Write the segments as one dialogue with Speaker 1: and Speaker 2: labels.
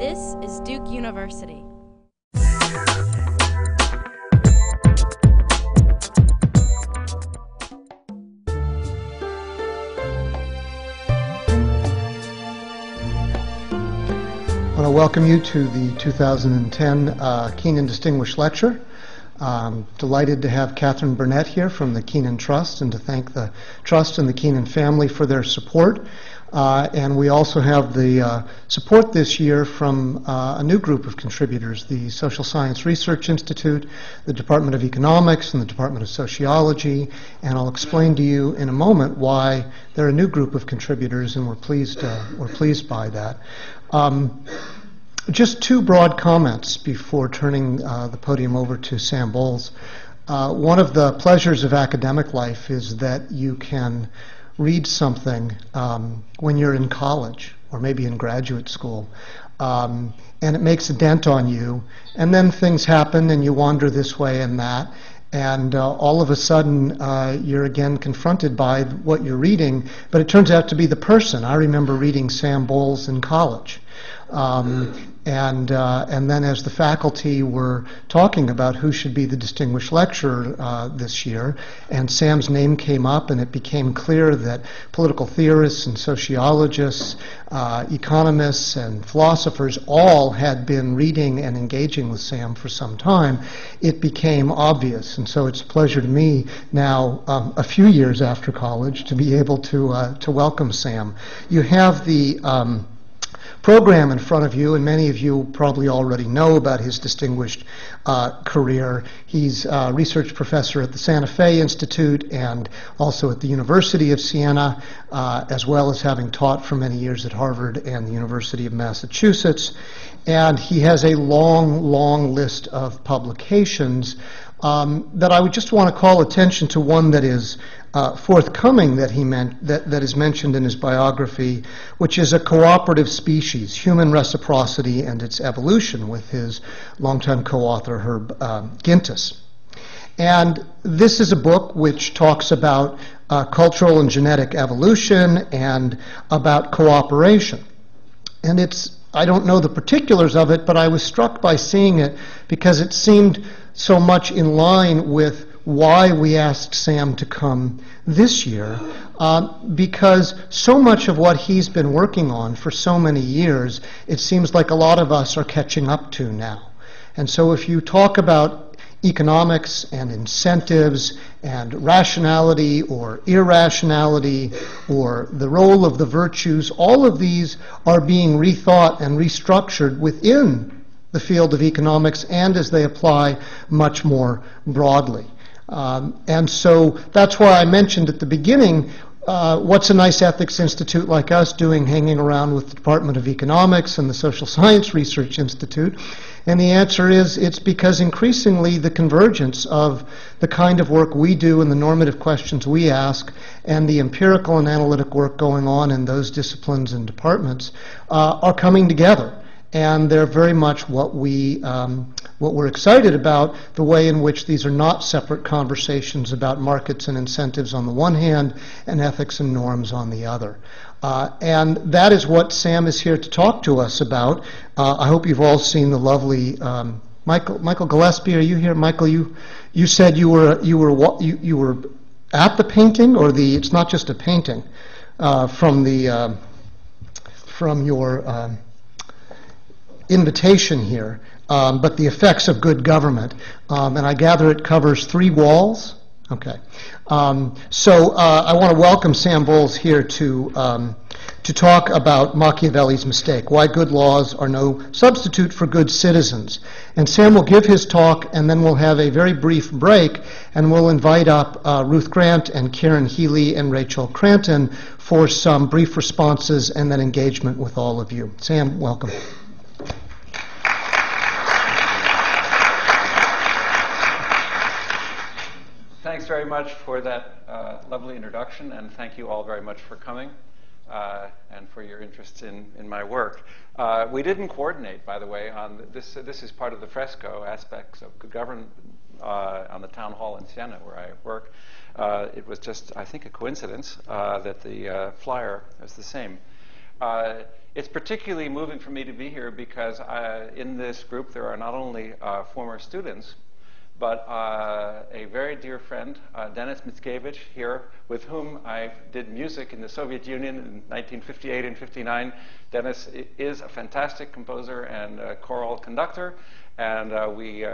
Speaker 1: This is Duke University.
Speaker 2: I want to welcome you to the 2010 Kenan Distinguished Lecture. Delighted to have Catherine Burnett here from the Kenan Trust and to thank the Trust and the Kenan family for their support. And we also have the support this year from a new group of contributors, the Social Science Research Institute, the Department of Economics, and the Department of Sociology. And I'll explain to you in a moment why they're a new group of contributors, and we're pleased by that. Just two broad comments before turning the podium over to Sam Bowles. One of the pleasures of academic life is that you can read something when you're in college or maybe in graduate school, and it makes a dent on you, and then things happen and you wander this way and that, and all of a sudden you're again confronted by what you're reading, but it turns out to be the person. I remember reading Sam Bowles in college. And then as the faculty were talking about who should be the distinguished lecturer this year, and Sam's name came up, and it became clear that political theorists and sociologists, economists and philosophers all had been reading and engaging with Sam for some time, it became obvious. And so it's a pleasure to me now, a few years after college, to be able to welcome Sam. You have the program in front of you, and many of you probably already know about his distinguished career. He's a research professor at the Santa Fe Institute and also at the University of Siena, as well as having taught for many years at Harvard and the University of Massachusetts. And he has a long, long list of publications that I would just want to call attention to one that is forthcoming that is mentioned in his biography, which is A Cooperative Species, Human Reciprocity and Its Evolution, with his longtime co-author Herb Gintis. And this is a book which talks about cultural and genetic evolution and about cooperation. And I don't know the particulars of it, but I was struck by seeing it because it seemed so much in line with why we asked Sam to come this year, because so much of what he's been working on for so many years, it seems like a lot of us are catching up to now. And so if you talk about economics and incentives and rationality or irrationality or the role of the virtues, all of these are being rethought and restructured within the field of economics and as they apply much more broadly. And so that's why I mentioned at the beginning, what's a nice ethics institute like us doing hanging around with the Department of Economics and the Social Science Research Institute? And the answer is it's because increasingly the convergence of the kind of work we do and the normative questions we ask and the empirical and analytic work going on in those disciplines and departments are coming together. And they're very much what we're excited about, the way in which these are not separate conversations about markets and incentives on the one hand and ethics and norms on the other. And that is what Sam is here to talk to us about. I hope you've all seen the lovely Michael Gillespie. Are you here, Michael? You said you were at the painting, or it's not just a painting from your invitation here, but the effects of good government, and I gather it covers 3 walls. Okay, so I want to welcome Sam Bowles here to talk about Machiavelli's mistake: why good laws are no substitute for good citizens. And Sam will give his talk, and then we'll have a very brief break, and we'll invite up Ruth Grant and Karen Healy and Rachel Cranton for some brief responses and then engagement with all of you. Sam, welcome.
Speaker 3: Thanks very much for that lovely introduction, and thank you all very much for coming and for your interest in my work. We didn't coordinate, by the way, on this. This is part of the fresco aspects of good government on the town hall in Siena, where I work. It was just, I think, a coincidence that the flyer is the same. It's particularly moving for me to be here because in this group there are not only former students, but a very dear friend, Denis Mickiewicz, here, with whom I did music in the Soviet Union in 1958 and 59. Denis is a fantastic composer and choral conductor, and we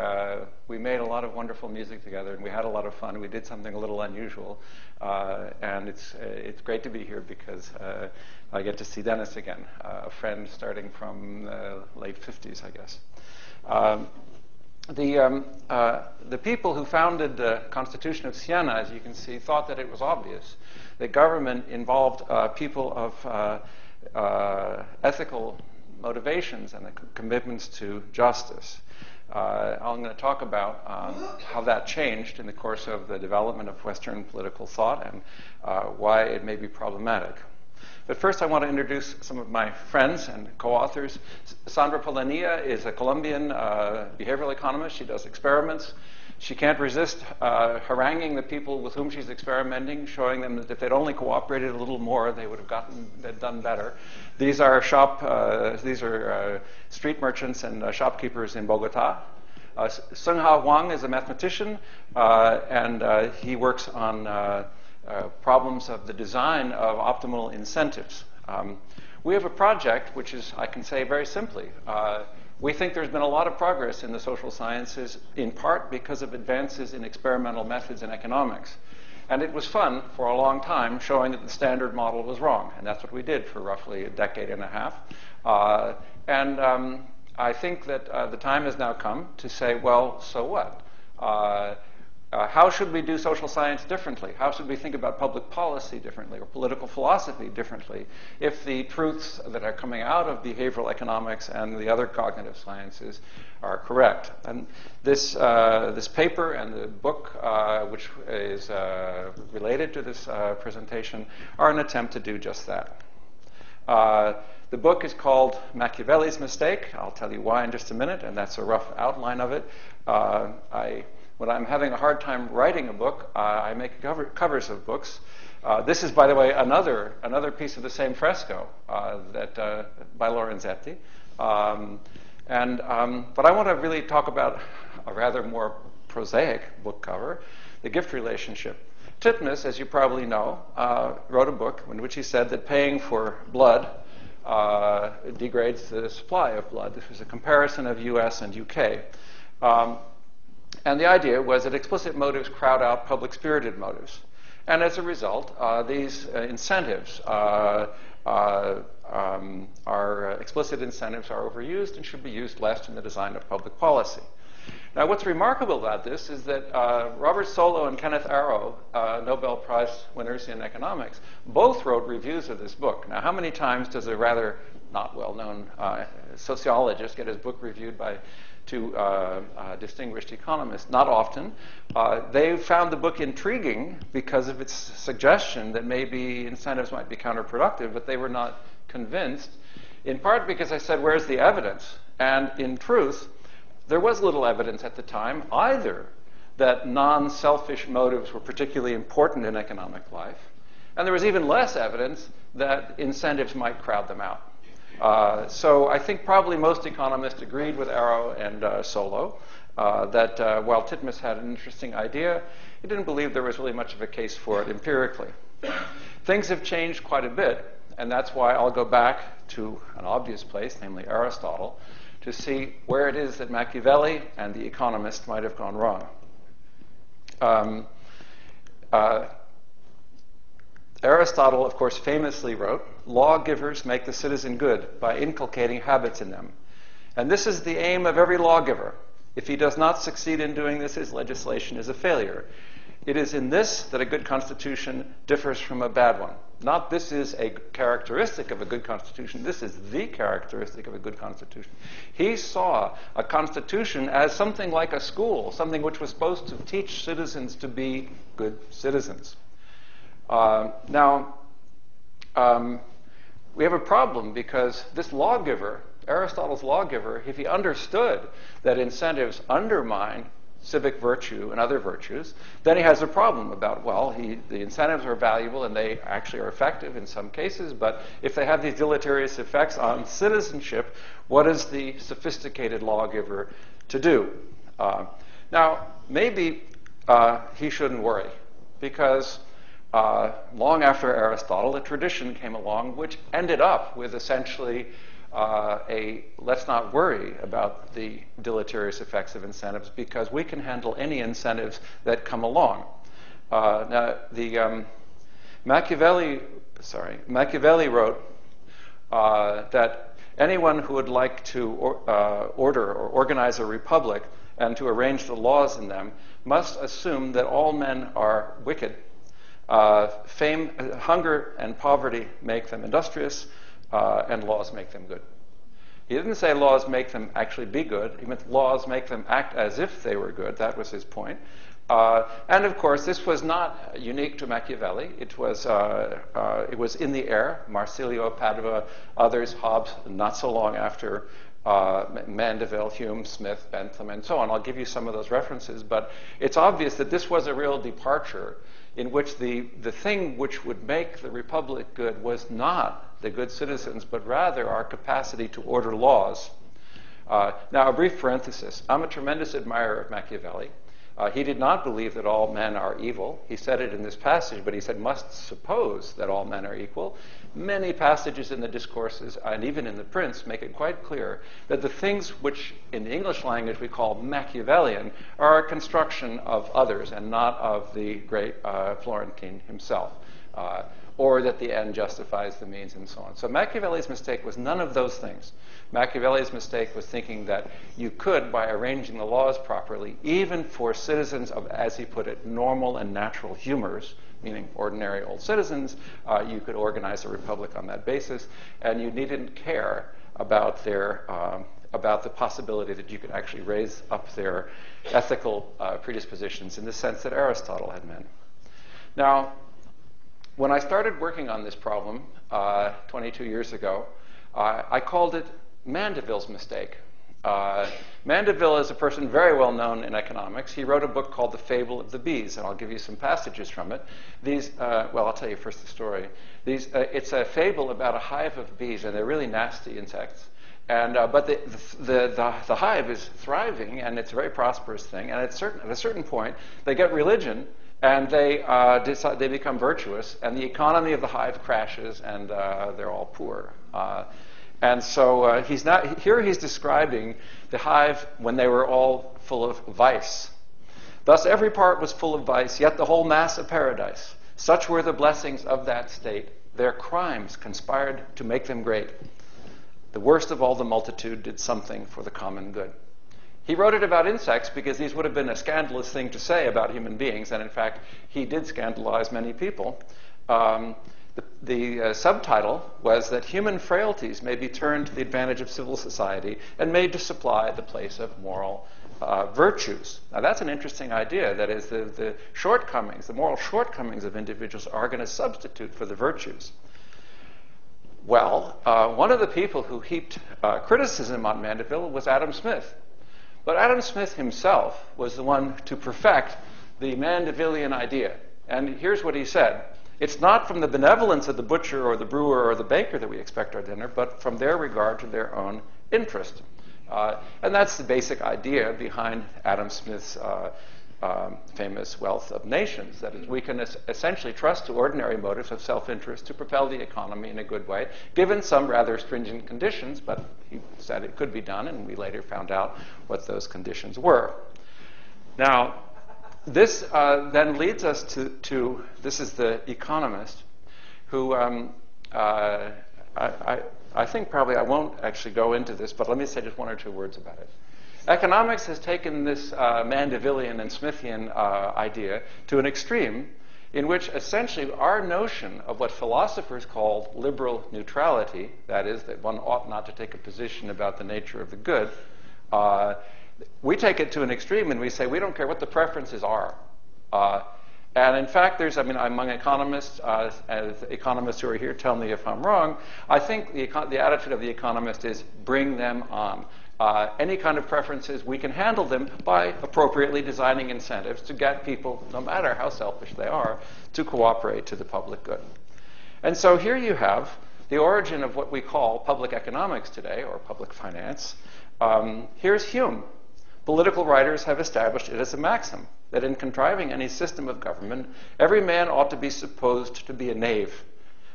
Speaker 3: made a lot of wonderful music together, and we had a lot of fun. We did something a little unusual, and it's great to be here because I get to see Denis again, a friend starting from the late 50s, I guess. The people who founded the Constitution of Siena, as you can see, thought that it was obvious that government involved people of ethical motivations and commitments to justice. I'm going to talk about how that changed in the course of the development of Western political thought and why it may be problematic. But first, I want to introduce some of my friends and co-authors. Sandra Polanilla is a Colombian behavioral economist. She does experiments. She can't resist haranguing the people with whom she's experimenting, showing them that if they'd only cooperated a little more, they would have done better. These are street merchants and shopkeepers in Bogota. Seung-Ha Hwang is a mathematician, and he works on problems of the design of optimal incentives. We have a project which is, I can say very simply, we think there's been a lot of progress in the social sciences, in part because of advances in experimental methods in economics. And it was fun for a long time showing that the standard model was wrong. And that's what we did for roughly a decade and a half. I think that the time has now come to say, well, so what? How should we do social science differently? How should we think about public policy differently or political philosophy differently if the truths that are coming out of behavioral economics and the other cognitive sciences are correct? And this paper and the book, which is related to this presentation, are an attempt to do just that. The book is called Machiavelli's Mistake. I'll tell you why in just a minute, and that's a rough outline of it. When I'm having a hard time writing a book, I make covers of books. This is, by the way, another piece of the same fresco by Lorenzetti. But I want to really talk about a rather more prosaic book cover, the gift relationship. Titmuss, as you probably know, wrote a book in which he said that paying for blood degrades the supply of blood. This was a comparison of US and UK. And the idea was that explicit motives crowd out public-spirited motives. And as a result, these incentives explicit incentives are overused and should be used less in the design of public policy. Now, what's remarkable about this is that Robert Solow and Kenneth Arrow, Nobel Prize winners in economics, both wrote reviews of this book. Now, how many times does a rather not well-known sociologist get his book reviewed by two distinguished economists? Not often. They found the book intriguing because of its suggestion that maybe incentives might be counterproductive, but they were not convinced, in part because I said, where's the evidence? And in truth, there was little evidence at the time either that non-selfish motives were particularly important in economic life, and there was even less evidence that incentives might crowd them out. So I think probably most economists agreed with Arrow and Solow that while Titmuss had an interesting idea, he didn't believe there was really much of a case for it empirically. Things have changed quite a bit, and that's why I'll go back to an obvious place, namely Aristotle, to see where it is that Machiavelli and the economists might have gone wrong. Aristotle, of course, famously wrote, "Lawgivers make the citizen good by inculcating habits in them. And this is the aim of every lawgiver. If he does not succeed in doing this, his legislation is a failure. It is in this that a good constitution differs from a bad one." Not this is a characteristic of a good constitution. This is the characteristic of a good constitution. He saw a constitution as something like a school, something which was supposed to teach citizens to be good citizens. Now, we have a problem because this lawgiver, Aristotle's lawgiver, if he understood that incentives undermine civic virtue and other virtues, then he has a problem about, well, the incentives are valuable and they actually are effective in some cases, but if they have these deleterious effects on citizenship, what is the sophisticated lawgiver to do? Now, maybe he shouldn't worry, because long after Aristotle, a tradition came along which ended up with essentially let's not worry about the deleterious effects of incentives because we can handle any incentives that come along. Now, Machiavelli wrote that anyone who would like to order or organize a republic and to arrange the laws in them must assume that all men are wicked. Hunger and poverty make them industrious, and laws make them good. He didn't say laws make them actually be good. He meant laws make them act as if they were good. That was his point. And of course, this was not unique to Machiavelli. It was in the air. Marsilio, Padua, others, Hobbes, not so long after, Mandeville, Hume, Smith, Bentham, and so on. I'll give you some of those references, but it's obvious that this was a real departure in which the thing which would make the republic good was not the good citizens, but rather our capacity to order laws. Now, a brief parenthesis. I'm a tremendous admirer of Machiavelli. He did not believe that all men are evil. He said it in this passage, but he said, must suppose that all men are equal. Many passages in the discourses, and even in the Prince, make it quite clear that the things which in the English language we call Machiavellian are a construction of others and not of the great Florentine himself. Or that the end justifies the means and so on. So Machiavelli's mistake was none of those things. Machiavelli's mistake was thinking that you could, by arranging the laws properly, even for citizens of, as he put it, normal and natural humors, meaning ordinary old citizens, you could organize a republic on that basis, and you needn't care about about the possibility that you could actually raise up their ethical predispositions in the sense that Aristotle had meant. Now, when I started working on this problem 22 years ago, I called it Mandeville's mistake. Mandeville is a person very well known in economics. He wrote a book called The Fable of the Bees, and I'll give you some passages from it. Well, I'll tell you first the story. It's a fable about a hive of bees, and they're really nasty insects. But the hive is thriving, and it's a very prosperous thing. And at a certain point, they get religion, and they become virtuous, and the economy of the hive crashes, and they're all poor. And so he's describing the hive when they were all full of vice. Thus every part was full of vice, yet the whole mass a paradise. Such were the blessings of that state. Their crimes conspired to make them great. The worst of all the multitude did something for the common good. He wrote it about insects because these would have been a scandalous thing to say about human beings, and in fact, he did scandalize many people. The subtitle was that human frailties may be turned to the advantage of civil society and made to supply the place of moral virtues. Now, that's an interesting idea. That is, the shortcomings, the moral shortcomings of individuals are going to substitute for the virtues. Well, one of the people who heaped criticism on Mandeville was Adam Smith. But Adam Smith himself was the one to perfect the Mandevillian idea. And here's what he said. It's not from the benevolence of the butcher or the brewer or the baker that we expect our dinner, but from their regard to their own interest. And that's the basic idea behind Adam Smith's famous Wealth of Nations. That is, we can essentially trust to ordinary motives of self-interest to propel the economy in a good way, given some rather stringent conditions, but he said it could be done, and we later found out what those conditions were. Now, this then leads us to this is the economist who I think probably I won't actually go into this, but let me say just one or two words about it. Economics has taken this Mandevillian and Smithian idea to an extreme in which essentially our notion of what philosophers call liberal neutrality, that is, that one ought not to take a position about the nature of the good, we take it to an extreme and we say we don't care what the preferences are. And in fact, there's, I mean, among economists, as economists who are here, tell me if I'm wrong, I think the attitude of the economist is bring them on. Any kind of preferences, we can handle them by appropriately designing incentives to get people, no matter how selfish they are, to cooperate to the public good. And so here you have the origin of what we call public economics today, or public finance. Here's Hume. Political writers have established it as a maxim that in contriving any system of government, every man ought to be supposed to be a knave,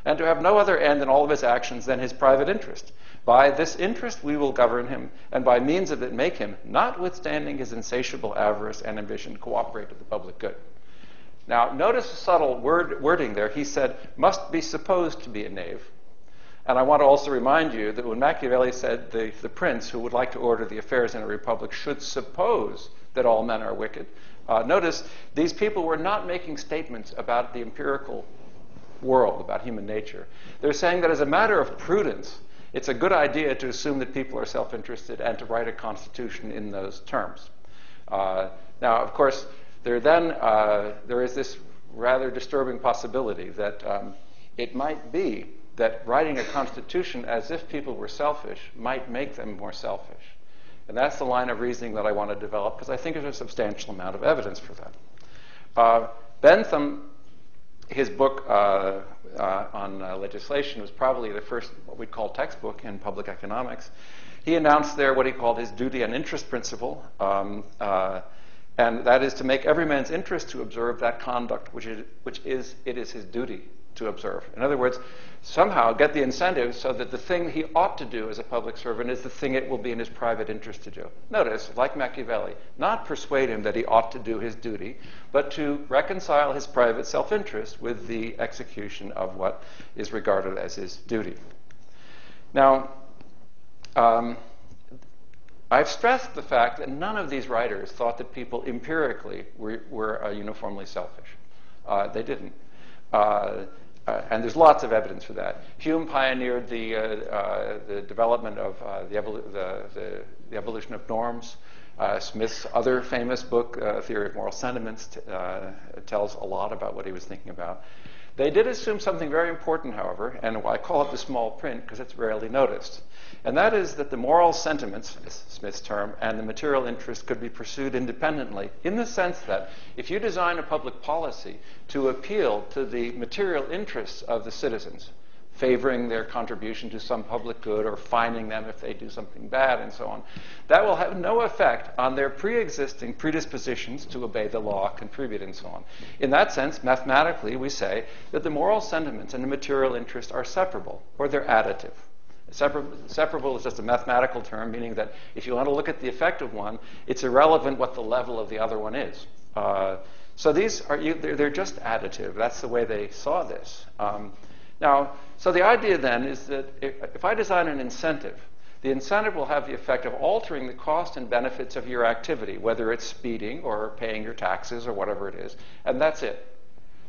Speaker 3: and to have no other end in all of his actions than his private interest. By this interest we will govern him, and by means of it make him, notwithstanding his insatiable avarice and ambition, cooperate to the public good. Now, notice the subtle wording there. He said, must be supposed to be a knave. And I want to also remind you that when Machiavelli said the prince who would like to order the affairs in a republic should suppose that all men are wicked, notice these people were not making statements about the empirical world, about human nature. They're saying that as a matter of prudence, it's a good idea to assume that people are self-interested and to write a constitution in those terms. Now, of course, there is this rather disturbing possibility that it might be that writing a constitution as if people were selfish might make them more selfish. And that's the line of reasoning that I want to develop, because I think there's a substantial amount of evidence for that. Bentham, his book on legislation was probably the first what we'd call textbook in public economics. He announced there what he called his duty and interest principle, and that is to make every man's interest to observe that conduct which is his duty to observe. In other words, somehow get the incentive so that the thing he ought to do as a public servant is the thing it will be in his private interest to do. Notice, like Machiavelli, not persuade him that he ought to do his duty, but to reconcile his private self-interest with the execution of what is regarded as his duty. Now, I've stressed the fact that none of these writers thought that people empirically were uniformly selfish. They didn't. And there's lots of evidence for that. Hume pioneered the development of the evolution of norms. Smith's other famous book, Theory of Moral Sentiments, tells a lot about what he was thinking about. They did assume something very important, however, and I call it the small print because it's rarely noticed. And that is that the moral sentiments, Smith's term, and the material interest could be pursued independently, in the sense that if you design a public policy to appeal to the material interests of the citizens, favoring their contribution to some public good or fining them if they do something bad and so on, that will have no effect on their pre-existing predispositions to obey the law, contribute, and so on. In that sense, mathematically, we say that the moral sentiments and the material interest are separable, or they're additive. Separable is just a mathematical term, meaning that if you want to look at the effect of one, it's irrelevant what the level of the other one is. So these are, they're just additive. That's the way they saw this. Now, so the idea then is that if I design an incentive, the incentive will have the effect of altering the cost and benefits of your activity, whether it's speeding or paying your taxes or whatever it is, and that's it.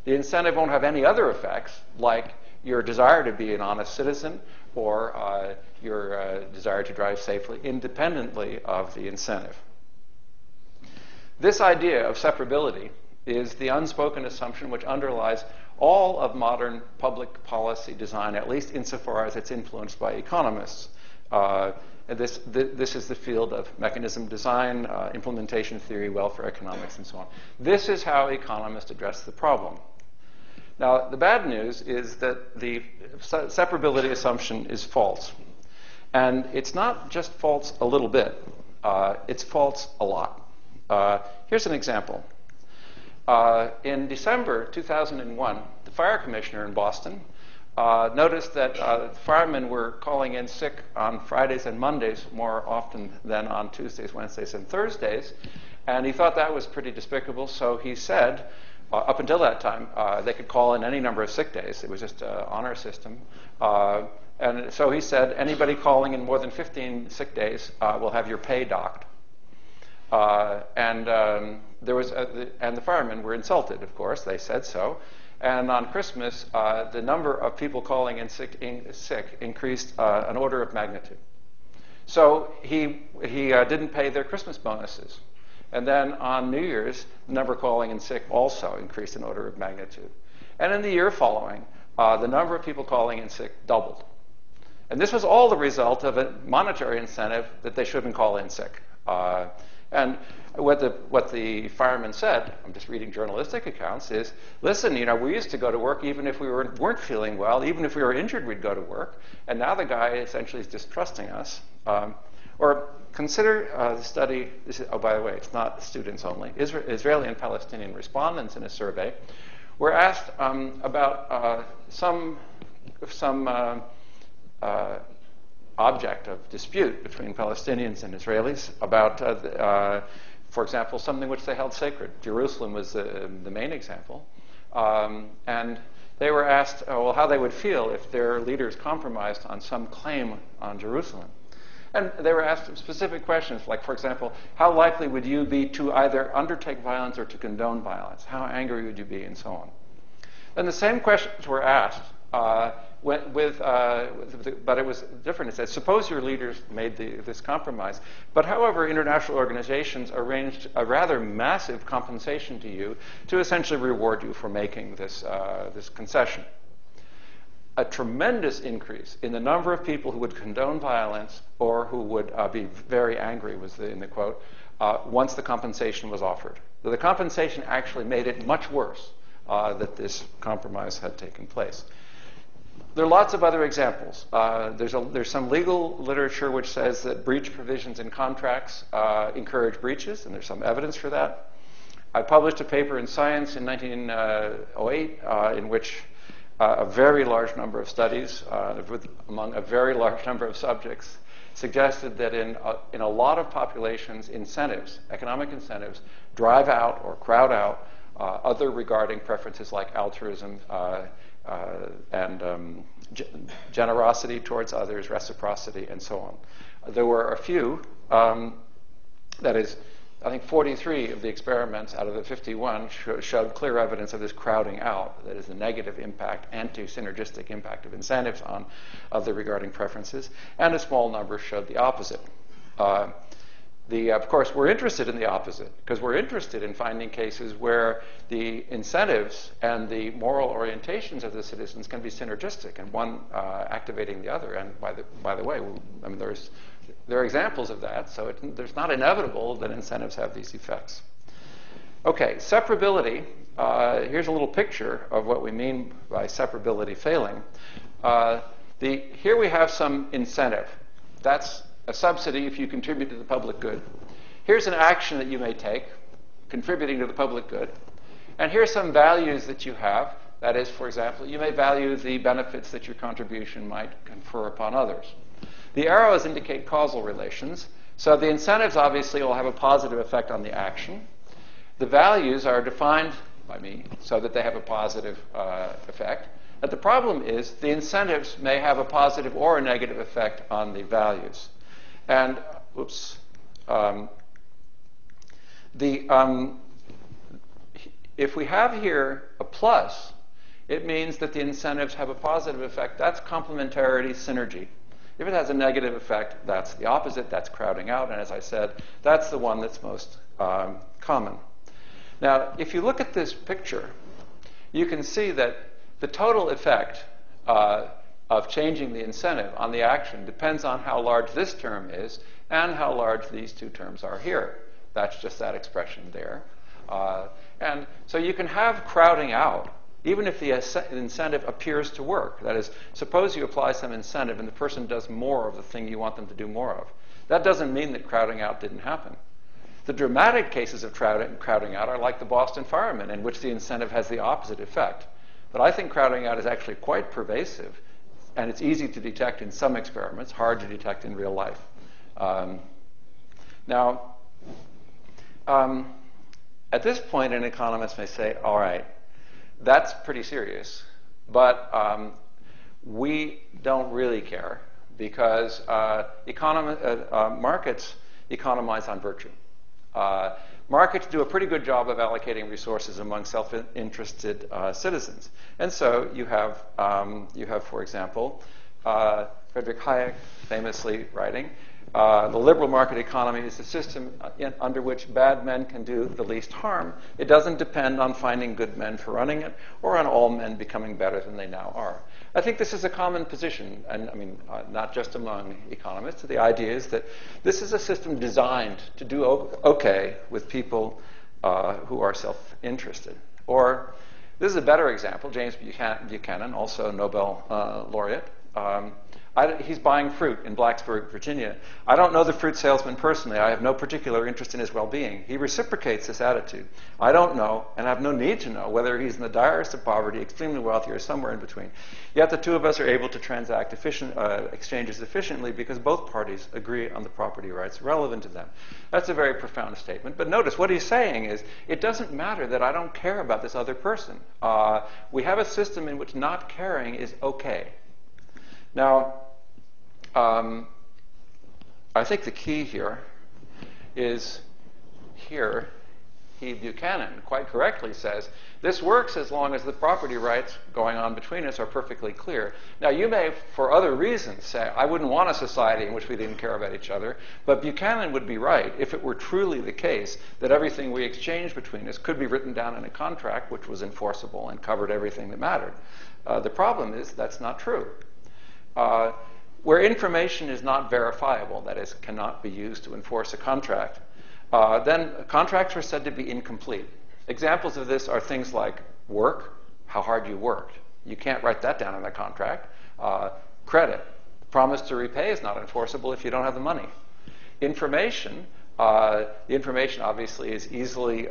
Speaker 3: The incentive won't have any other effects, like your desire to be an honest citizen or your desire to drive safely, independently of the incentive. This idea of separability is the unspoken assumption which underlies all of modern public policy design, at least insofar as it's influenced by economists. This is the field of mechanism design, implementation theory, welfare economics, and so on. This is how economists address the problem. Now, the bad news is that the separability assumption is false. And it's not just false a little bit. It's false a lot. Here's an example. In December 2001, the fire commissioner in Boston noticed that firemen were calling in sick on Fridays and Mondays more often than on Tuesdays, Wednesdays, and Thursdays. And he thought that was pretty despicable, so he said, up until that time, they could call in any number of sick days. It was just an honor system. And so he said, anybody calling in more than 15 sick days will have your pay docked. And the firemen were insulted, of course. They said so. And on Christmas, the number of people calling in sick increased an order of magnitude. So he didn't pay their Christmas bonuses. And then on New Year's, the number calling in sick also increased in order of magnitude. And in the year following, the number of people calling in sick doubled. And this was all the result of a monetary incentive that they shouldn't call in sick. And what the firemen said, I'm just reading journalistic accounts, is, listen, we used to go to work even if we weren't feeling well, even if we were injured, we'd go to work. And now the guy essentially is distrusting us. Or consider the study, oh, by the way, it's not students only. Israeli and Palestinian respondents in a survey were asked about some object of dispute between Palestinians and Israelis about, for example, something which they held sacred. Jerusalem was the main example. And they were asked, well, how they would feel if their leaders compromised on some claim on Jerusalem. And they were asked specific questions, like, for example, how likely would you be to either undertake violence or to condone violence? How angry would you be, and so on. And the same questions were asked, but it was different. It said, suppose your leaders made this compromise, but however, international organizations arranged a rather massive compensation to you to essentially reward you for making this concession. A tremendous increase in the number of people who would condone violence or who would be very angry, was in the quote, once the compensation was offered. So the compensation actually made it much worse that this compromise had taken place. There are lots of other examples. There's some legal literature which says that breach provisions in contracts encourage breaches, and there's some evidence for that. I published a paper in Science in 1908 in which a very large number of studies among a very large number of subjects suggested that in a lot of populations, incentives, economic incentives, drive out or crowd out other regarding preferences like altruism and generosity towards others, reciprocity, and so on. There were a few, that is, I think 43 of the experiments out of the 51 showed clear evidence of this crowding out, that is the negative impact, anti-synergistic impact of incentives on other regarding preferences, and a small number showed the opposite. Of course, we're interested in the opposite, because we're interested in finding cases where the incentives and the moral orientations of the citizens can be synergistic, and one activating the other. And by the way, I mean, there are examples of that, so there's not inevitable that incentives have these effects. Okay, separability. Here's a little picture of what we mean by separability failing. Here we have some incentive. That's a subsidy if you contribute to the public good. Here's an action that you may take, contributing to the public good. And here's some values that you have. That is, for example, you may value the benefits that your contribution might confer upon others. The arrows indicate causal relations. So the incentives obviously will have a positive effect on the action. The values are defined by me so that they have a positive effect. But the problem is the incentives may have a positive or a negative effect on the values. And, if we have here a plus, it means that the incentives have a positive effect. That's complementarity synergy. If it has a negative effect, that's the opposite. That's crowding out. And as I said, that's the one that's most common. Now, if you look at this picture, you can see that the total effect of changing the incentive on the action depends on how large this term is and how large these two terms are here. That's just that expression there. And so you can have crowding out even if the incentive appears to work. That is, suppose you apply some incentive and the person does more of the thing you want them to do more of. That doesn't mean that crowding out didn't happen. The dramatic cases of crowding out are like the Boston firemen, in which the incentive has the opposite effect. But I think crowding out is actually quite pervasive, and it's easy to detect in some experiments, hard to detect in real life. At this point, an economist may say, all right, that's pretty serious, but we don't really care because markets economize on virtue. Markets do a pretty good job of allocating resources among self-interested citizens. And so you have, for example, Friedrich Hayek famously writing, the liberal market economy is a system under which bad men can do the least harm. It doesn't depend on finding good men for running it or on all men becoming better than they now are. I think this is a common position, and I mean, not just among economists. The idea is that this is a system designed to do okay with people who are self-interested. Or, this is a better example, James Buchanan, also a Nobel laureate. He's buying fruit in Blacksburg, Virginia. I don't know the fruit salesman personally. I have no particular interest in his well-being. He reciprocates this attitude. I don't know, and have no need to know, whether he's in the direst of poverty, extremely wealthy, or somewhere in between. Yet the two of us are able to transact exchanges efficiently because both parties agree on the property rights relevant to them. That's a very profound statement. But notice, what he's saying is, it doesn't matter that I don't care about this other person. We have a system in which not caring is okay. Now, I think the key here is here. Buchanan quite correctly says, this works as long as the property rights going on between us are perfectly clear. Now, you may, for other reasons, say, I wouldn't want a society in which we didn't care about each other, but Buchanan would be right if it were truly the case that everything we exchanged between us could be written down in a contract which was enforceable and covered everything that mattered. The problem is that's not true. Where information is not verifiable, that is, cannot be used to enforce a contract, then contracts are said to be incomplete. Examples of this are things like work, how hard you worked. You can't write that down in a contract. Credit, promise to repay is not enforceable if you don't have the money. Information, the information obviously is easily,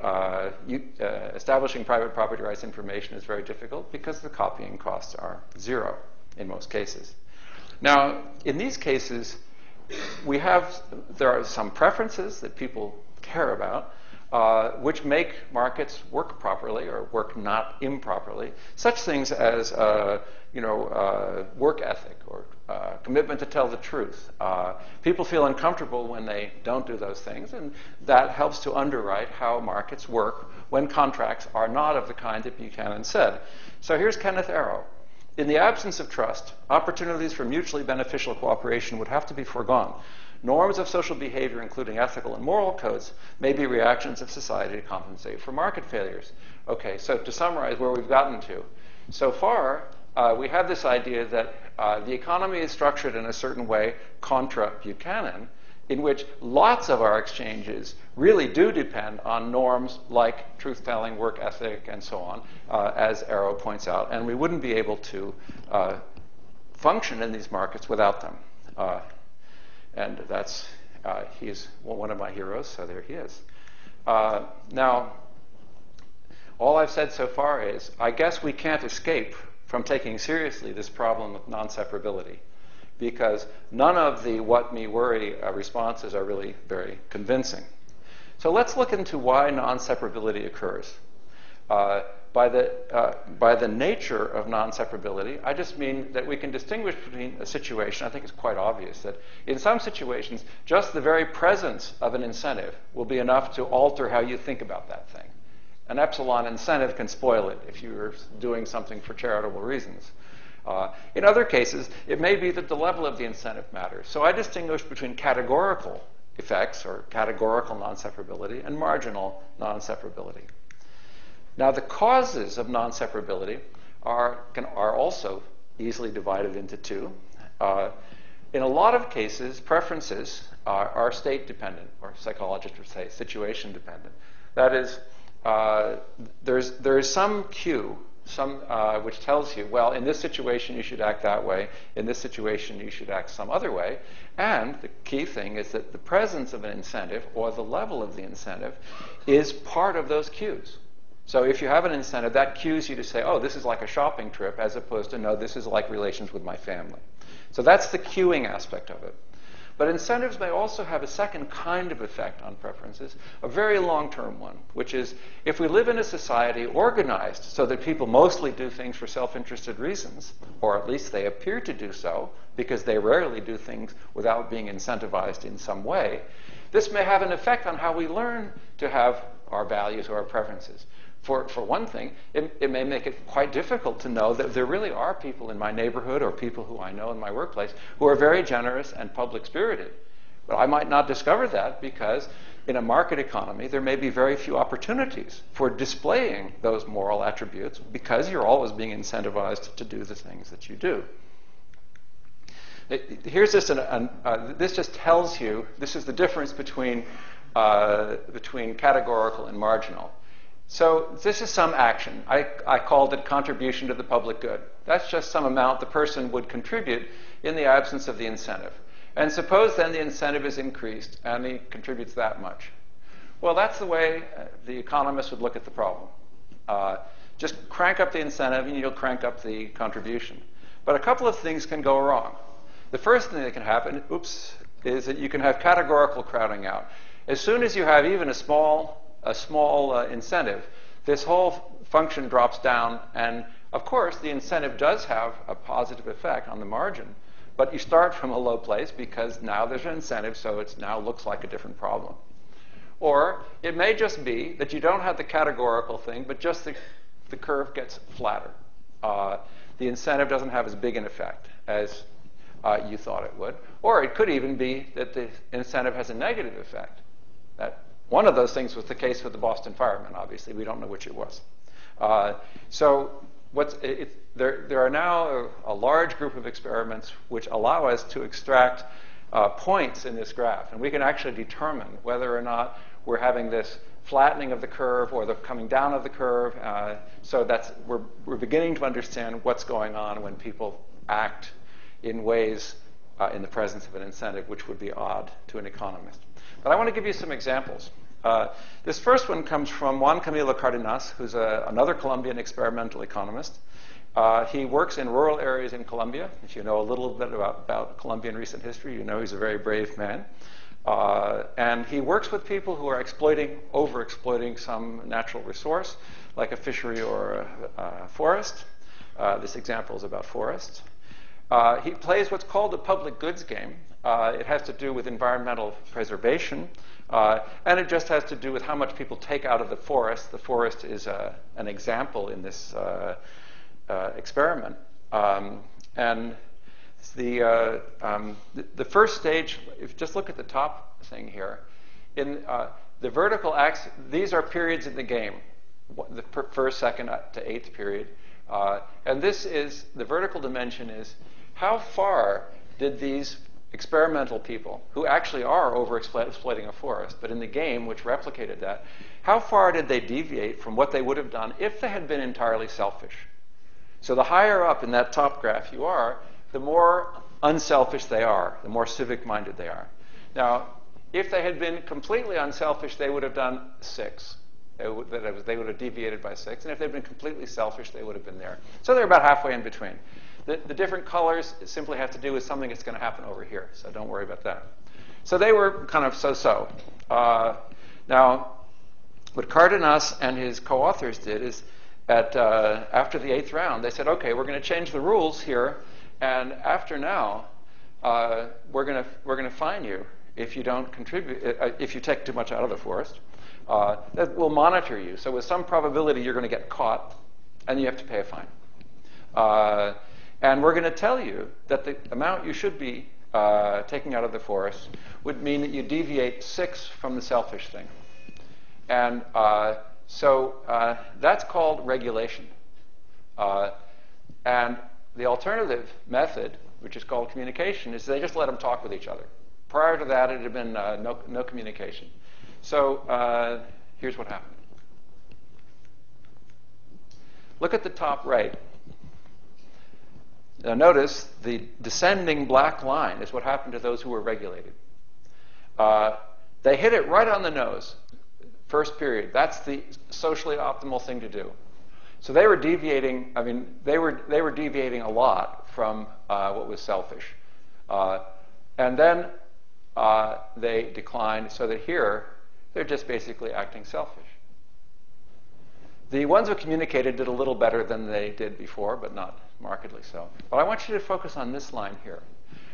Speaker 3: establishing private property rights information is very difficult because the copying costs are zero in most cases. Now, in these cases, there are some preferences that people care about, which make markets work properly or work not improperly. Such things as, work ethic or commitment to tell the truth. People feel uncomfortable when they don't do those things, and that helps to underwrite how markets work when contracts are not of the kind that Buchanan said. So here's Kenneth Arrow. In the absence of trust, opportunities for mutually beneficial cooperation would have to be foregone. Norms of social behavior, including ethical and moral codes, may be reactions of society to compensate for market failures. Okay, so to summarize where we've gotten to. So far, we have this idea that the economy is structured in a certain way, contra Buchanan, in which lots of our exchanges really do depend on norms like truth-telling, work ethic, and so on, as Arrow points out. And we wouldn't be able to function in these markets without them. And that's, he's one of my heroes, so there he is. Now, all I've said so far is, I guess we can't escape from taking seriously this problem of non-separability, because none of the what me worry responses are really very convincing. So let's look into why non-separability occurs. By the nature of non-separability, I just mean that we can distinguish between a situation. I think it's quite obvious that in some situations, just the very presence of an incentive will be enough to alter how you think about that thing. An epsilon incentive can spoil it if you're doing something for charitable reasons. In other cases, it may be that the level of the incentive matters. So I distinguish between categorical effects, or categorical non-separability, and marginal non-separability. Now, the causes of non-separability are also easily divided into two. In a lot of cases, preferences are state-dependent, or psychologists would say situation-dependent. That is, there is some cue, which tells you, well, in this situation you should act that way, in this situation you should act some other way, and the key thing is that the presence of an incentive, or the level of the incentive, is part of those cues. So if you have an incentive, that cues you to say, oh, this is like a shopping trip, as opposed to, no, this is like relations with my family. So that's the cueing aspect of it. But incentives may also have a second kind of effect on preferences, a very long-term one, which is if we live in a society organized so that people mostly do things for self-interested reasons, or at least they appear to do so, because they rarely do things without being incentivized in some way, this may have an effect on how we learn to have our values or our preferences. For one thing, it may make it quite difficult to know that there really are people in my neighborhood or people who I know in my workplace who are very generous and public-spirited. But I might not discover that because in a market economy, there may be very few opportunities for displaying those moral attributes because you're always being incentivized to do the things that you do. Here's just this just tells you, this is the difference between categorical and marginal. So this is some action. I called it contribution to the public good. That's just some amount the person would contribute in the absence of the incentive. And suppose then the incentive is increased and he contributes that much. Well, that's the way the economist would look at the problem. Just crank up the incentive and you'll crank up the contribution. But a couple of things can go wrong. The first thing that can happen, is that you can have categorical crowding out. As soon as you have even a small incentive, this whole function drops down, and of course the incentive does have a positive effect on the margin, but you start from a low place because now there's an incentive, so it now looks like a different problem. Or it may just be that you don't have the categorical thing, but just the curve gets flatter. The incentive doesn't have as big an effect as you thought it would. Or it could even be that the incentive has a negative effect. That one of those things was the case with the Boston firemen, obviously. We don't know which it was. So there are now a large group of experiments which allow us to extract points in this graph. And we can actually determine whether or not we're having this flattening of the curve or the coming down of the curve. So we're beginning to understand what's going on when people act in ways in the presence of an incentive which would be odd to an economist. But I want to give you some examples. This first one comes from Juan Camilo Cardenas, who's another Colombian experimental economist. He works in rural areas in Colombia. If you know a little bit about Colombian recent history, you know he's a very brave man. And he works with people who are over-exploiting some natural resource, like a fishery or a forest. This example is about forests. He plays what's called the public goods game. It has to do with environmental preservation, and it just has to do with how much people take out of the forest. The forest is an example in this experiment. And the first stage, if you just look at the top thing here, in the vertical axis, these are periods in the game, the first, second to eighth period. And this is, the vertical dimension is, how far did these experimental people, who actually are over-exploiting a forest, but in the game, which replicated that, how far did they deviate from what they would have done if they had been entirely selfish? So the higher up in that top graph you are, the more unselfish they are, the more civic-minded they are. Now, if they had been completely unselfish, they would have done 6. They would have deviated by 6. And if they'd been completely selfish, they would have been there. So they're about halfway in between. The different colors simply have to do with something that's going to happen over here. So don't worry about that. So they were kind of so-so. Now, what Cardenas and his co-authors did is, after the 8th round, they said, OK, we're going to change the rules here. And after now, we're going to fine you if you don't contribute, if you take too much out of the forest. That will monitor you. So with some probability, you're going to get caught, and you have to pay a fine. And we're going to tell you that the amount you should be taking out of the forest would mean that you deviate 6 from the selfish thing. And so that's called regulation. And the alternative method, which is called communication, is they just let them talk with each other. Prior to that, it had been no communication. So here's what happened. Look at the top right. Now notice the descending black line is what happened to those who were regulated. They hit it right on the nose, first period. That's the socially optimal thing to do. So they were deviating. I mean, they were deviating a lot from what was selfish, and then they declined. So that here they're just basically acting selfish. The ones who communicated did a little better than they did before, but not markedly so. But I want you to focus on this line here.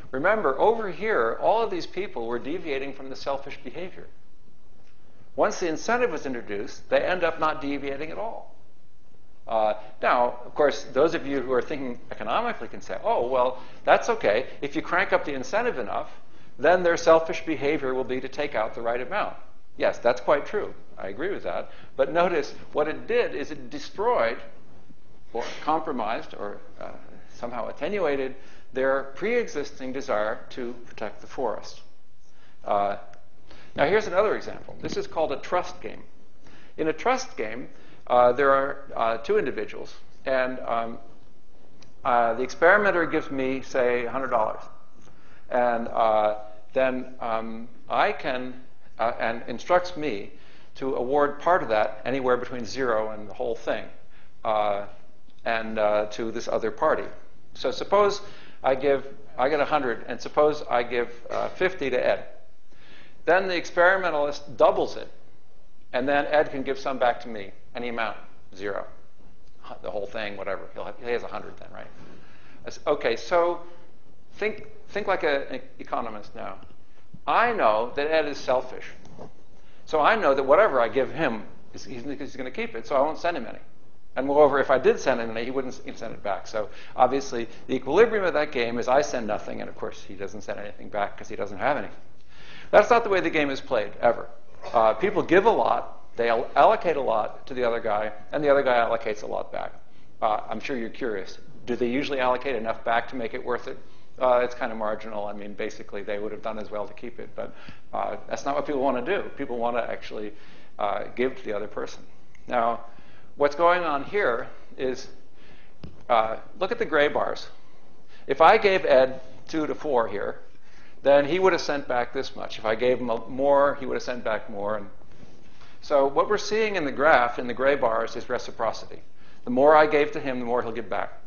Speaker 3: Remember, over here, all of these people were deviating from the selfish behavior. Once the incentive was introduced, they end up not deviating at all. Now, of course, those of you who are thinking economically can say, oh, well, that's okay. If you crank up the incentive enough, then their selfish behavior will be to take out the right amount. Yes, that's quite true. I agree with that. But notice what it did is it destroyed or compromised or somehow attenuated their pre-existing desire to protect the forest. Now here's another example. This is called a trust game. In a trust game, there are two individuals, and the experimenter gives me, say, $100, and then I can, and instructs me to award part of that, anywhere between 0 and the whole thing, to this other party. So suppose I get 100, and suppose I give 50 to Ed. Then the experimentalist doubles it, and then Ed can give some back to me, any amount, 0, the whole thing, whatever. He has 100 then, right? Okay, so think like an economist now. I know that Ed is selfish. So I know that whatever I give him, he's going to keep it, so I won't send him any. And moreover, if I did send him any, he wouldn't send it back. So obviously, the equilibrium of that game is I send nothing, and of course, he doesn't send anything back because he doesn't have anything. That's not the way the game is played, ever. People give a lot, they allocate a lot to the other guy, and the other guy allocates a lot back. I'm sure you're curious. Do they usually allocate enough back to make it worth it? It's kind of marginal. I mean, basically, they would have done as well to keep it. But that's not what people want to do. People want to actually give to the other person. Now, what's going on here is, look at the gray bars. If I gave Ed 2 to 4 here, then he would have sent back this much. If I gave him more, he would have sent back more. And so what we're seeing in the graph, in the gray bars, is reciprocity. The more I gave to him, the more he'll give back.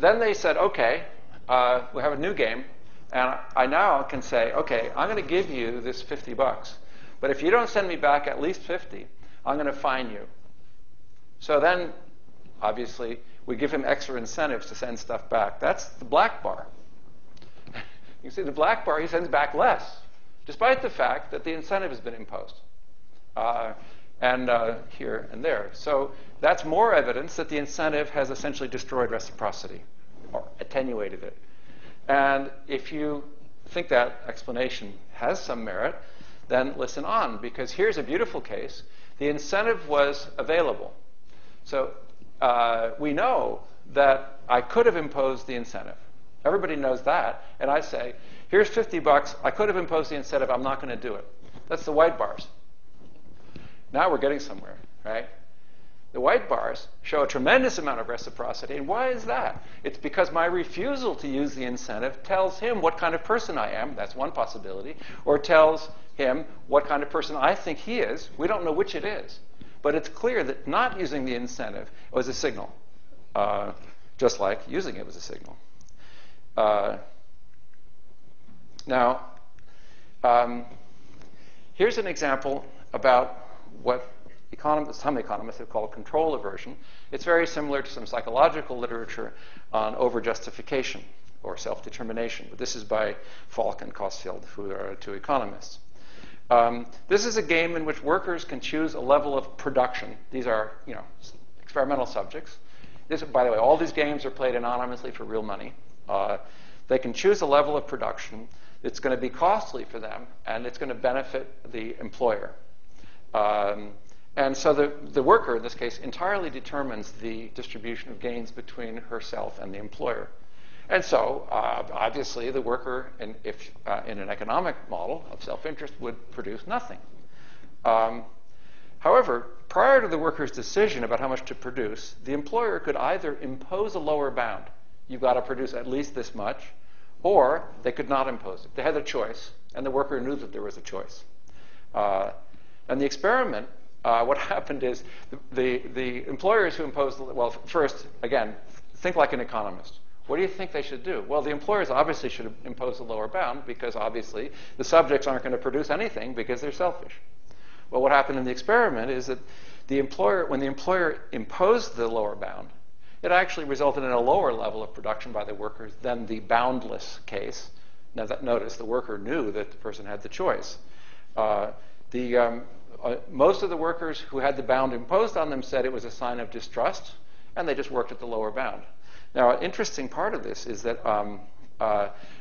Speaker 3: Then they said, okay, we have a new game, and I now can say, okay, I'm going to give you this $50, but if you don't send me back at least 50, I'm going to fine you. So then, obviously, we give him extra incentives to send stuff back. That's the black bar. You see, the black bar, he sends back less, despite the fact that the incentive has been imposed. Here and there. So that's more evidence that the incentive has essentially destroyed reciprocity or attenuated it. And if you think that explanation has some merit, then listen on, because here's a beautiful case. The incentive was available. So we know that I could have imposed the incentive. Everybody knows that. And I say, here's $50. I could have imposed the incentive. I'm not going to do it. That's the white bars. Now we're getting somewhere, right? The white bars show a tremendous amount of reciprocity. And why is that? It's because my refusal to use the incentive tells him what kind of person I am. That's one possibility. Or tells him what kind of person I think he is. We don't know which it is. But it's clear that not using the incentive was a signal, just like using it was a signal. Here's an example about what some economists have called control aversion. It's very similar to some psychological literature on over-justification or self-determination. But this is by Falk and Kosfield, who are two economists. This is a game in which workers can choose a level of production. These are, experimental subjects. By the way, all these games are played anonymously for real money. They can choose a level of production. It's going to be costly for them, and it's going to benefit the employer. And so the worker, in this case, entirely determines the distribution of gains between herself and the employer. And so, obviously, the worker, in an economic model of self-interest, would produce nothing. However, prior to the worker's decision about how much to produce, the employer could either impose a lower bound. You've got to produce at least this much, or they could not impose it. They had a choice, and the worker knew that there was a choice. And the experiment, what happened is the employers who imposed, well, first, again, think like an economist. What do you think they should do? Well, the employers obviously should impose a lower bound, because obviously the subjects aren't going to produce anything because they're selfish. Well, what happened in the experiment is that when the employer imposed the lower bound, it actually resulted in a lower level of production by the workers than the boundless case. Now, notice the worker knew that the person had the choice. Most of the workers who had the bound imposed on them said it was a sign of distrust, and they just worked at the lower bound. Now, an interesting part of this is that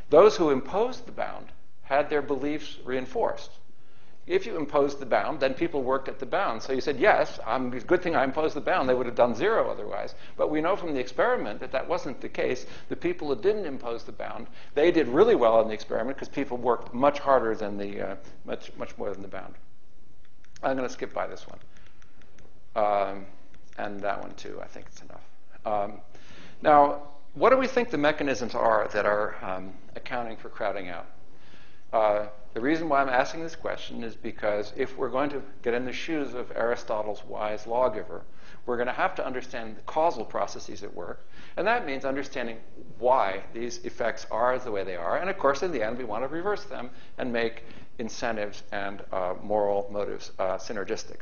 Speaker 3: those who imposed the bound had their beliefs reinforced. If you imposed the bound, then people worked at the bound. So you said, yes, good thing I imposed the bound. They would have done 0 otherwise. But we know from the experiment that that wasn't the case. The people who didn't impose the bound, they did really well in the experiment because people worked much harder than much more than the bound. I'm going to skip by this one. And that one, too. I think it's enough. Now, what do we think the mechanisms are that are accounting for crowding out? The reason why I'm asking this question is because if we're going to get in the shoes of Aristotle's wise lawgiver, we're going to have to understand the causal processes at work. And that means understanding why these effects are the way they are. And of course, in the end, we want to reverse them and make incentives and moral motives synergistic.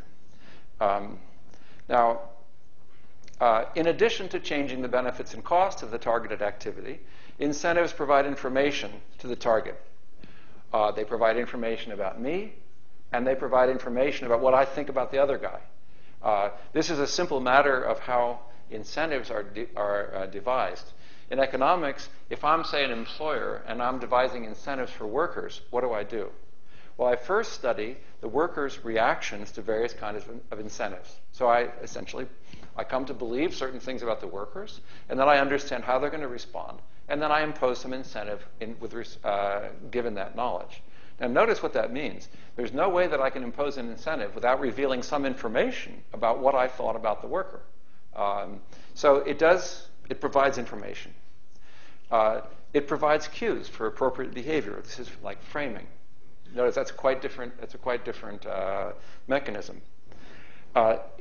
Speaker 3: Now, in addition to changing the benefits and costs of the targeted activity, incentives provide information to the target. They provide information about me, and they provide information about what I think about the other guy. This is a simple matter of how incentives are devised. In economics, if I'm, say, an employer and I'm devising incentives for workers, what do? Well, I first study the workers' reactions to various kinds of incentives. So I come to believe certain things about the workers, and then I understand how they're going to respond. And then I impose some incentive given that knowledge. Now, notice what that means. There's no way that I can impose an incentive without revealing some information about what I thought about the worker. So it provides information. It provides cues for appropriate behavior. This is like framing. Notice that's quite different. That's a quite different mechanism.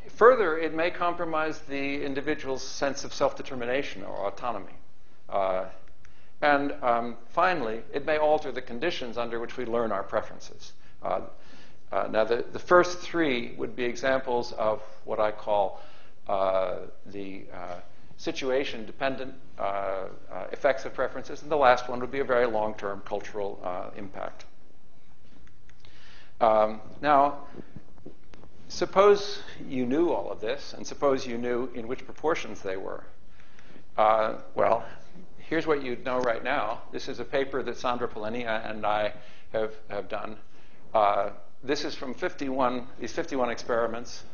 Speaker 3: Further, it may compromise the individual's sense of self-determination or autonomy. And finally, it may alter the conditions under which we learn our preferences. Now, the first 3 would be examples of what I call the situation-dependent effects of preferences, and the last one would be a very long-term cultural impact. Now, suppose you knew all of this, and suppose you knew in which proportions they were. Well, here's what you know right now. This is a paper that Sandra Polenia and I have done. This is from these 51 experiments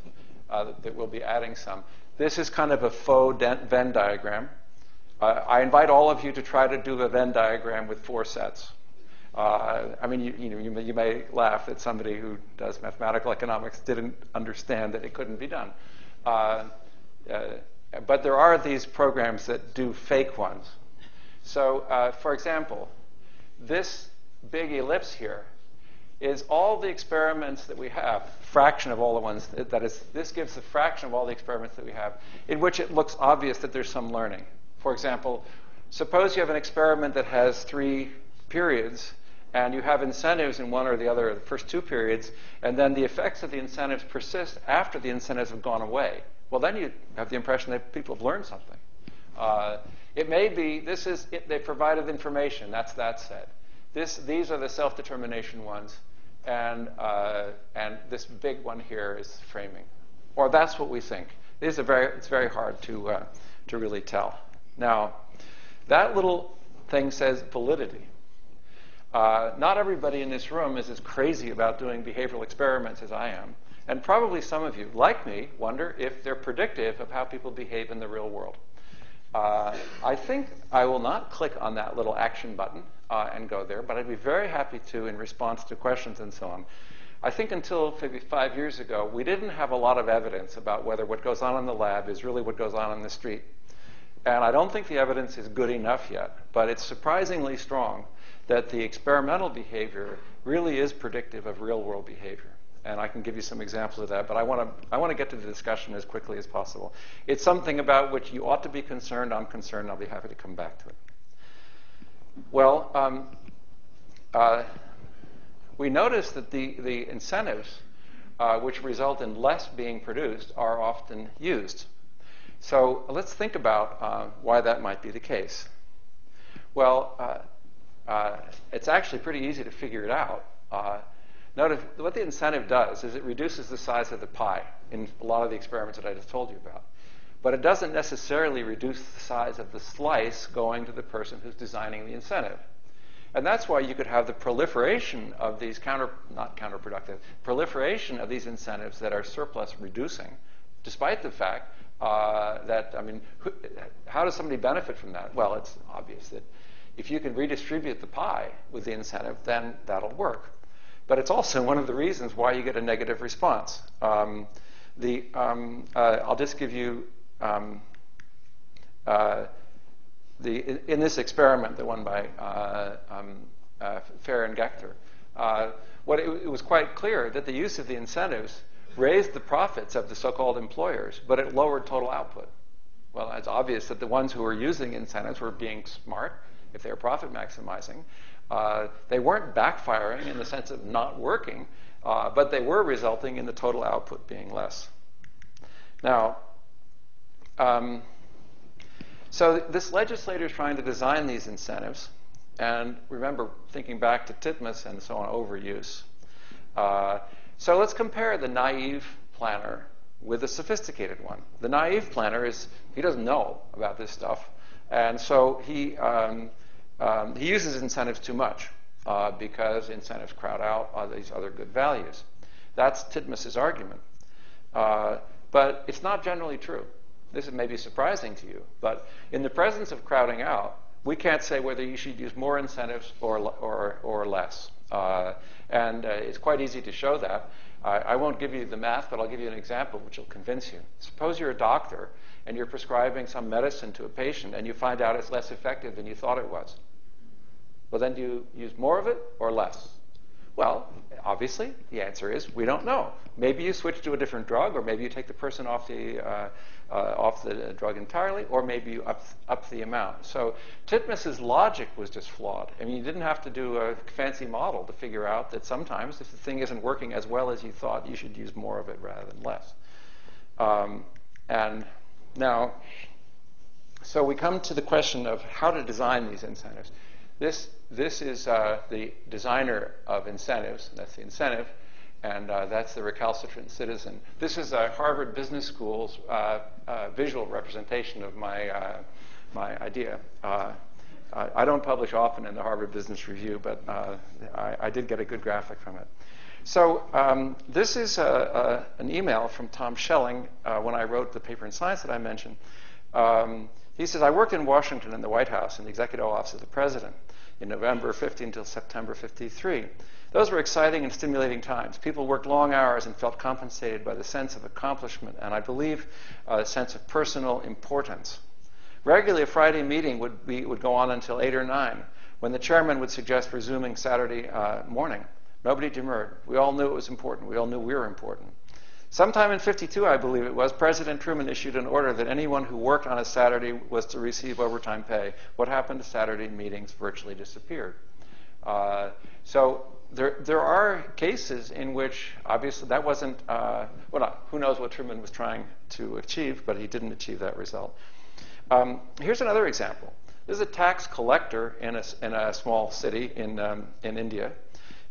Speaker 3: that we'll be adding some. This is kind of a faux Venn diagram. I invite all of you to try to do a Venn diagram with 4 sets. I mean, you may laugh that somebody who does mathematical economics didn't understand that it couldn't be done. But there are these programs that do fake ones. So, for example, this big ellipse here is all the experiments that we have, fraction of all the ones, that is, this gives the fraction of all the experiments that we have, in which it looks obvious that there's some learning. For example, suppose you have an experiment that has 3 periods, and you have incentives in one or the other of the first 2 periods, and then the effects of the incentives persist after the incentives have gone away. Well, then you have the impression that people have learned something. It may be, they provided information, that's that set. These are the self-determination ones, and this big one here is framing. Or that's what we think. It's very hard to really tell. Now, that little thing says validity. Not everybody in this room is as crazy about doing behavioral experiments as I am. And probably some of you, like me, wonder if they're predictive of how people behave in the real world. I think I will not click on that little action button and go there, but I'd be very happy to in response to questions and so on. I think until maybe 5 years ago, we didn't have a lot of evidence about whether what goes on in the lab is really what goes on the street. And I don't think the evidence is good enough yet, but it's surprisingly strong that the experimental behavior really is predictive of real-world behavior. And I can give you some examples of that, but I want to get to the discussion as quickly as possible. It's something about which you ought to be concerned. I'm concerned. I'll be happy to come back to it. Well, we notice that the incentives which result in less being produced are often used. So let's think about why that might be the case. Well, it's actually pretty easy to figure it out. Notice what the incentive does is it reduces the size of the pie in a lot of the experiments that I just told you about. but it doesn't necessarily reduce the size of the slice going to the person who's designing the incentive. And that's why you could have the proliferation of these proliferation of these incentives that are surplus reducing, despite the fact that, I mean, how does somebody benefit from that? Well, it's obvious that if you can redistribute the pie with the incentive, then that'll work. But it's also one of the reasons why you get a negative response. I'll just give you in this experiment, the one by Fair and Gechter, it was quite clear that the use of the incentives raised the profits of the so-called employers, but it lowered total output. Well, it's obvious that the ones who were using incentives were being smart if they were profit maximizing. They weren't backfiring in the sense of not working, but they were resulting in the total output being less. Now, so this legislator is trying to design these incentives, and remember, thinking back to Titmuss and so on, overuse. So let's compare the naive planner with the sophisticated one. The naive planner he doesn't know about this stuff, and so he uses incentives too much because incentives crowd out all these other good values. That's Titmuss's argument. But it's not generally true. This may be surprising to you, but in the presence of crowding out, we can't say whether you should use more incentives or less. And it's quite easy to show that. I won't give you the math, but I'll give you an example which will convince you. Suppose you're a doctor and you're prescribing some medicine to a patient and you find out it's less effective than you thought it was. Well, then do you use more of it or less? Well, obviously, the answer is we don't know. Maybe you switch to a different drug, or maybe you take the person off the drug entirely, or maybe you up the amount. So Titmuss's logic was just flawed. I mean, you didn't have to do a fancy model to figure out that sometimes if the thing isn't working as well as you thought, you should use more of it rather than less. And now, so we come to the question of how to design these incentives. This is the designer of incentives. That's the incentive, and that's the recalcitrant citizen. This is Harvard Business School's visual representation of my idea. I don't publish often in the Harvard Business Review, but I did get a good graphic from it. So this is an email from Tom Schelling when I wrote the paper in Science that I mentioned. He says, I worked in Washington in the White House in the Executive Office of the President in November 50 until September 53. Those were exciting and stimulating times. People worked long hours and felt compensated by the sense of accomplishment and, I believe, a sense of personal importance. Regularly, a Friday meeting would go on until 8 or 9, when the chairman would suggest resuming Saturday morning. Nobody demurred. We all knew it was important. We all knew we were important. Sometime in 52, I believe it was, President Truman issued an order that anyone who worked on a Saturday was to receive overtime pay. What happened to Saturday meetings virtually disappeared. So there are cases in which, obviously, that wasn't, who knows what Truman was trying to achieve, but he didn't achieve that result. Here's another example. This is a tax collector in a small city in India,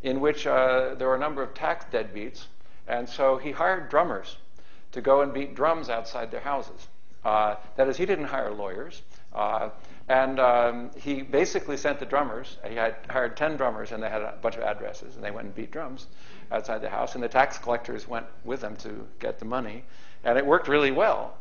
Speaker 3: in which there were a number of tax deadbeats. And so he hired drummers to go and beat drums outside their houses. That is, he didn't hire lawyers. And he basically sent the drummers. He had hired 10 drummers, and they had a bunch of addresses, and they went and beat drums outside the house. And the tax collectors went with them to get the money. And it worked really well.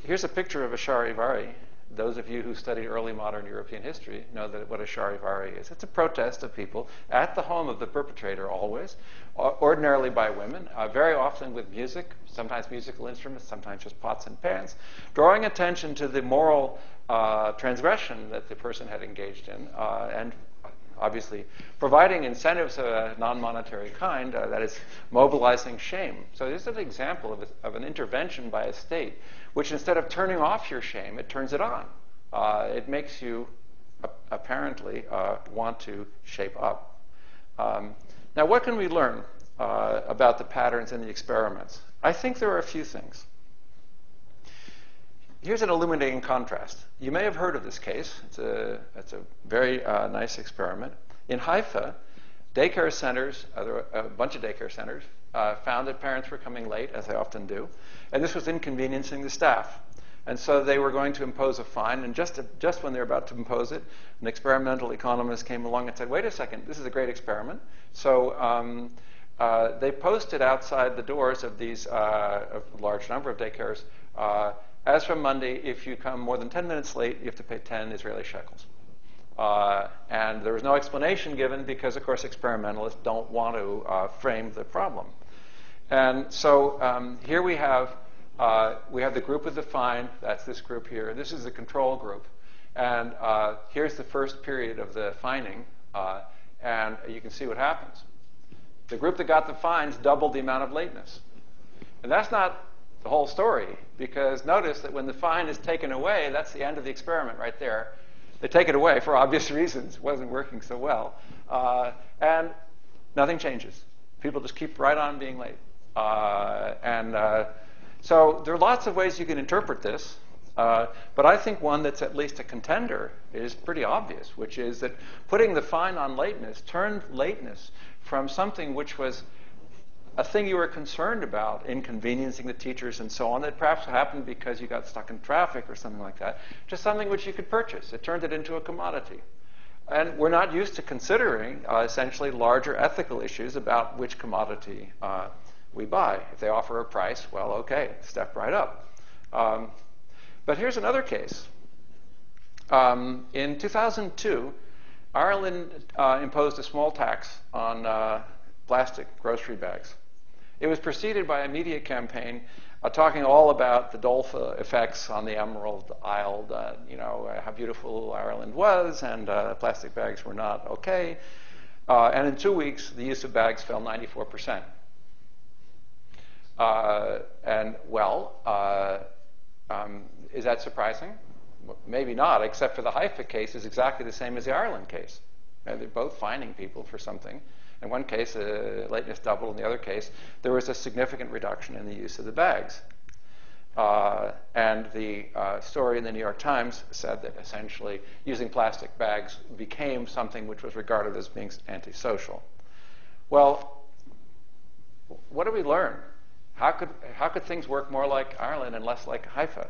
Speaker 3: Here's a picture of a charivari. Those of you who studied early modern European history know what a charivari is. It's a protest of people at the home of the perpetrator, always, ordinarily by women, very often with music, sometimes musical instruments, sometimes just pots and pans, drawing attention to the moral transgression that the person had engaged in, and obviously providing incentives of a non-monetary kind, that is mobilizing shame. So this is an example of an intervention by a state, which instead of turning off your shame, it turns it on. It makes you apparently want to shape up. Now, what can we learn about the patterns in the experiments? I think there are a few things. Here's an illuminating contrast. You may have heard of this case. It's a very nice experiment. In Haifa, daycare centers, a bunch of daycare centers, found that parents were coming late, as they often do, and this was inconveniencing the staff. And so they were going to impose a fine, and just when they were about to impose it, an experimental economist came along and said, wait a second, this is a great experiment. So they posted outside the doors of these a large number of daycares, as from Monday, if you come more than 10 minutes late, you have to pay 10 Israeli shekels. And there was no explanation given because, of course, experimentalists don't want to frame the problem. And so here we have the group with the fine. That's this group here. This is the control group. And here's the first period of the fining. And you can see what happens. The group that got the fines doubled the amount of lateness. And that's not the whole story, because notice that when the fine is taken away, that's the end of the experiment right there. They take it away for obvious reasons. It wasn't working so well. And nothing changes. People just keep right on being late. So there are lots of ways you can interpret this. But I think one that's at least a contender is pretty obvious, which is that putting the fine on lateness turned lateness from something which was a thing you were concerned about, inconveniencing the teachers and so on, that perhaps happened because you got stuck in traffic or something like that, to something which you could purchase. It turned it into a commodity. And we're not used to considering essentially larger ethical issues about which commodity we buy. If they offer a price, well, okay, step right up. But here's another case. In 2002, Ireland imposed a small tax on plastic grocery bags. It was preceded by a media campaign talking all about the dolphin effects on the Emerald Isle, how beautiful Ireland was, and plastic bags were not okay. And in 2 weeks, the use of bags fell 94%. Is that surprising? Maybe not, except for the Haifa case is exactly the same as the Ireland case. They're both fining people for something. In one case, lateness doubled. In the other case, there was a significant reduction in the use of the bags. And the story in the New York Times said that essentially using plastic bags became something which was regarded as being antisocial. Well, what do we learn? How could things work more like Ireland and less like Haifa?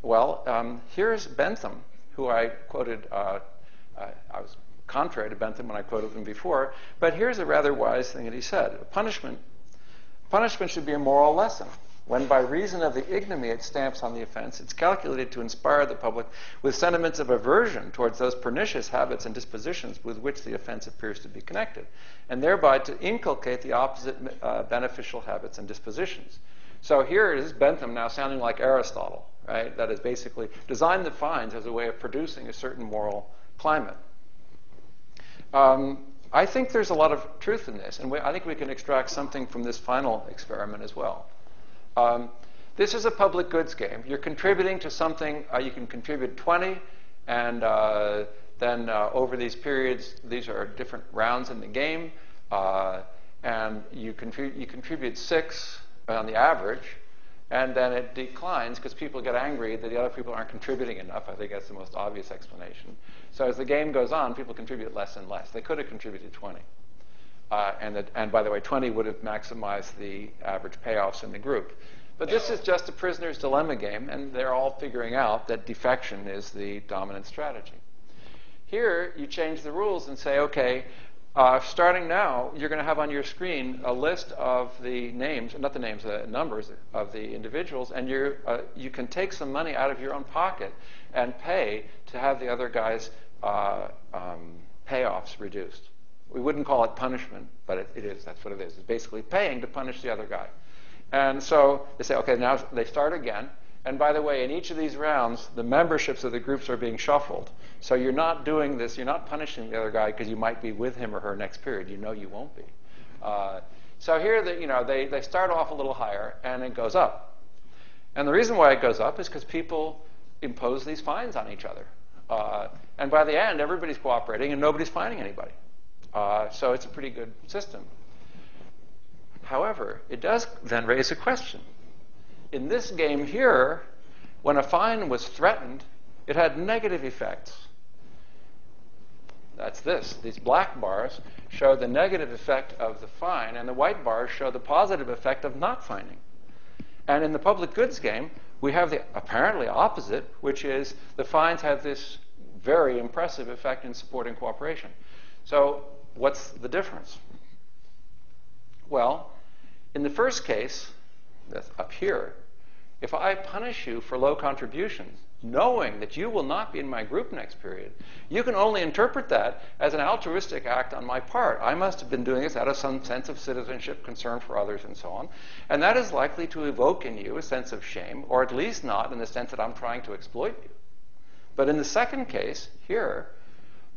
Speaker 3: Well, here's Bentham, who I quoted. I was contrary to Bentham when I quoted him before, but here's a rather wise thing that he said. Punishment should be a moral lesson. When by reason of the ignominy it stamps on the offense, it's calculated to inspire the public with sentiments of aversion towards those pernicious habits and dispositions with which the offense appears to be connected, and thereby to inculcate the opposite beneficial habits and dispositions. So here is Bentham now sounding like Aristotle, right? That is basically designed the fines as a way of producing a certain moral climate. I think there's a lot of truth in this, and I think we can extract something from this final experiment as well. This is a public goods game. You're contributing to something. You can contribute 20, and then over these periods, these are different rounds in the game, and you contribute 6 on the average, and then it declines because people get angry that the other people aren't contributing enough. I think that's the most obvious explanation. So as the game goes on, people contribute less and less. They could have contributed 20. And by the way, 20 would have maximized the average payoffs in the group. But this is just a prisoner's dilemma game, and they're all figuring out that defection is the dominant strategy. Here, you change the rules and say, okay, starting now, you're going to have on your screen a list of the names, not the names, the numbers of the individuals, and you can take some money out of your own pocket and pay to have the other guy's payoffs reduced. We wouldn't call it punishment, but it is. That's what it is. It's basically paying to punish the other guy. And so they say, okay, now they start again. And by the way, in each of these rounds, the memberships of the groups are being shuffled. So you're not doing this, you're not punishing the other guy because you might be with him or her next period. You know you won't be. So here, they start off a little higher, and it goes up. And the reason why it goes up is because people impose these fines on each other. And by the end, everybody's cooperating, and nobody's fining anybody. So it's a pretty good system. However, it does then raise a question. In this game here, when a fine was threatened, it had negative effects. That's this. These black bars show the negative effect of the fine, and the white bars show the positive effect of not fining. And in the public goods game, we have the apparently opposite, which is the fines have this very impressive effect in supporting cooperation. So what's the difference? Well, in the first case, that's up here, if I punish you for low contributions, knowing that you will not be in my group next period, you can only interpret that as an altruistic act on my part. I must have been doing this out of some sense of citizenship, concern for others, and so on. And that is likely to evoke in you a sense of shame, or at least not in the sense that I'm trying to exploit you. But in the second case, here,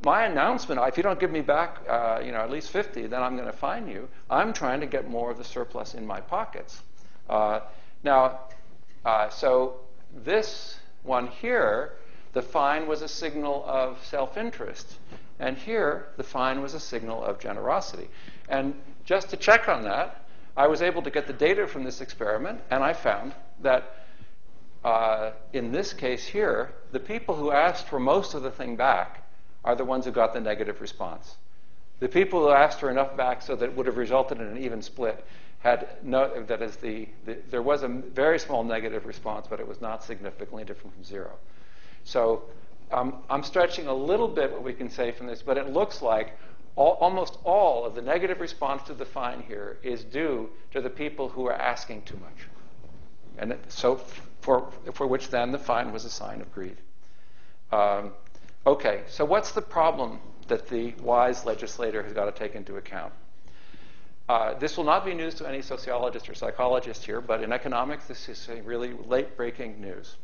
Speaker 3: my announcement, if you don't give me back at least 50, then I'm going to fine you. I'm trying to get more of the surplus in my pockets. So this one here, the fine was a signal of self-interest. And here, the fine was a signal of generosity. And just to check on that, I was able to get the data from this experiment, and I found that in this case here, the people who asked for most of the thing back are the ones who got the negative response. The people who asked for enough back so that it would have resulted in an even split there was a very small negative response, but it was not significantly different from zero. So I'm stretching a little bit what we can say from this, but it looks like almost all of the negative response to the fine here is due to the people who are asking too much. And so for which then the fine was a sign of greed. Okay, so what's the problem that the wise legislator has got to take into account? This will not be news to any sociologist or psychologist here, but in economics, this is a really late-breaking news.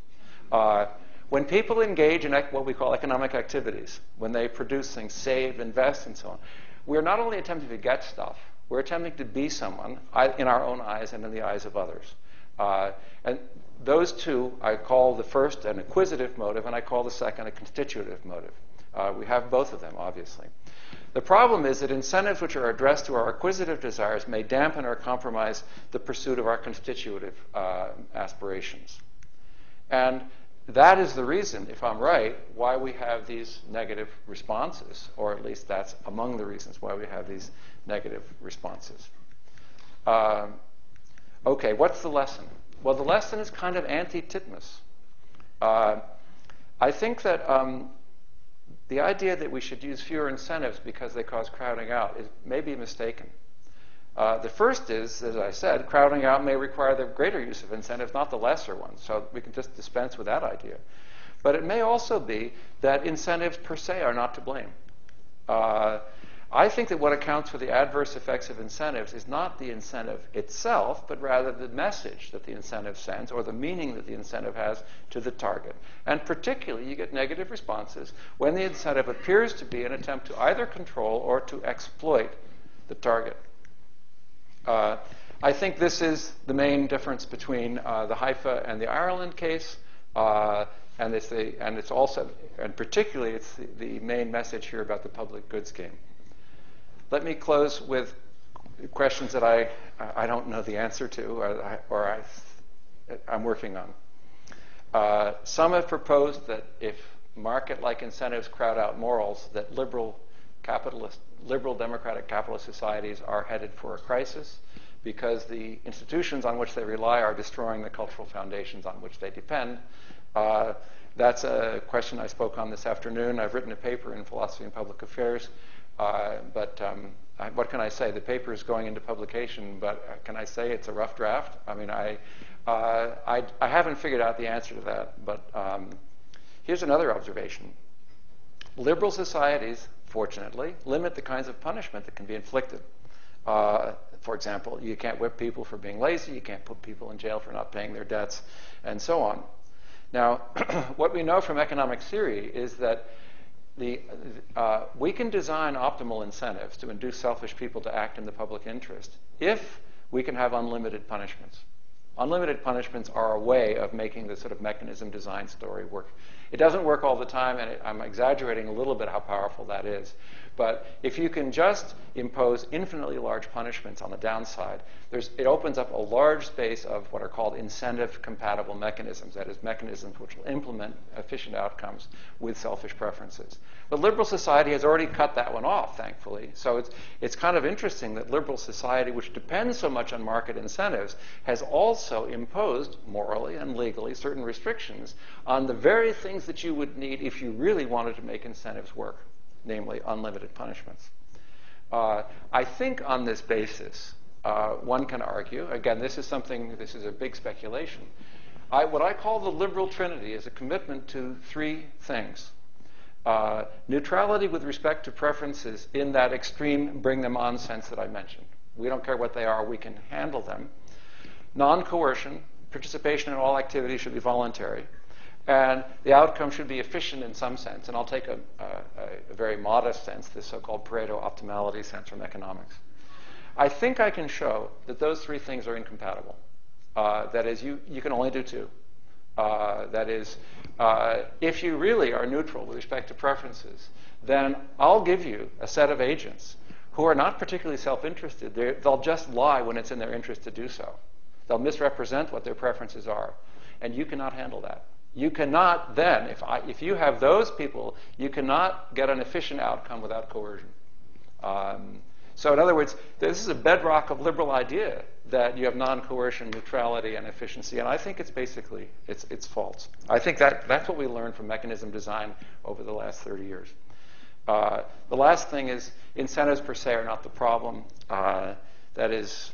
Speaker 3: When people engage in what we call economic activities, when they produce things, save, invest, and so on, we're not only attempting to get stuff, we're attempting to be someone in our own eyes and in the eyes of others. And those two, I call the first an acquisitive motive, and I call the second a constitutive motive. We have both of them, obviously. The problem is that incentives which are addressed to our acquisitive desires may dampen or compromise the pursuit of our constitutive aspirations. And that is the reason, if I'm right, why we have these negative responses, or at least that's among the reasons why we have these negative responses. Okay, what's the lesson? Well, the lesson is kind of anti-Titmus. I think that the idea that we should use fewer incentives because they cause crowding out may be mistaken. The first is, as I said, crowding out may require the greater use of incentives, not the lesser ones. So we can just dispense with that idea. But it may also be that incentives per se are not to blame. I think that what accounts for the adverse effects of incentives is not the incentive itself, but rather the message that the incentive sends or the meaning that the incentive has to the target. And particularly, you get negative responses when the incentive appears to be an attempt to either control or to exploit the target. I think this is the main difference between the Haifa and the Ireland case. And it's also, and particularly, it's the main message here about the public goods game. Let me close with questions that I don't know the answer to, or I'm working on. Some have proposed that if market-like incentives crowd out morals, that liberal democratic capitalist societies are headed for a crisis because the institutions on which they rely are destroying the cultural foundations on which they depend. That's a question I spoke on this afternoon. I've written a paper in Philosophy and Public Affairs. But what can I say? The paper is going into publication, but can I say it's a rough draft? I mean, I haven't figured out the answer to that, but here's another observation. Liberal societies, fortunately, limit the kinds of punishment that can be inflicted. For example, you can't whip people for being lazy, you can't put people in jail for not paying their debts, and so on. Now, what we know from economic theory is that we can design optimal incentives to induce selfish people to act in the public interest if we can have unlimited punishments. Unlimited punishments are a way of making the sort of mechanism design story work. It doesn't work all the time, and I'm exaggerating a little bit how powerful that is. But if you can just impose infinitely large punishments on the downside, it opens up a large space of what are called incentive-compatible mechanisms, that is, mechanisms which will implement efficient outcomes with selfish preferences. But liberal society has already cut that one off, thankfully. So it's kind of interesting that liberal society, which depends so much on market incentives, has also imposed, morally and legally, certain restrictions on the very things that you would need if you really wanted to make incentives work, namely unlimited punishments. I think on this basis, one can argue, again, this is a big speculation. What I call the liberal trinity is a commitment to three things. Neutrality with respect to preferences in that extreme bring them on sense that I mentioned. We don't care what they are, we can handle them. Non-coercion, participation in all activities should be voluntary. And the outcome should be efficient in some sense. And I'll take a very modest sense, this so-called Pareto optimality sense from economics. I think I can show that those three things are incompatible. That is, you can only do two. That is, if you really are neutral with respect to preferences, then I'll give you a set of agents who are not particularly self-interested. They'll just lie when it's in their interest to do so. They'll misrepresent what their preferences are. And you cannot handle that. You cannot then, if you have those people, you cannot get an efficient outcome without coercion. So in other words, this is a bedrock of liberal idea that you have non-coercion, neutrality, and efficiency. And I think it's basically, it's false. I think that's what we learned from mechanism design over the last 30 years. The last thing is incentives per se are not the problem. That is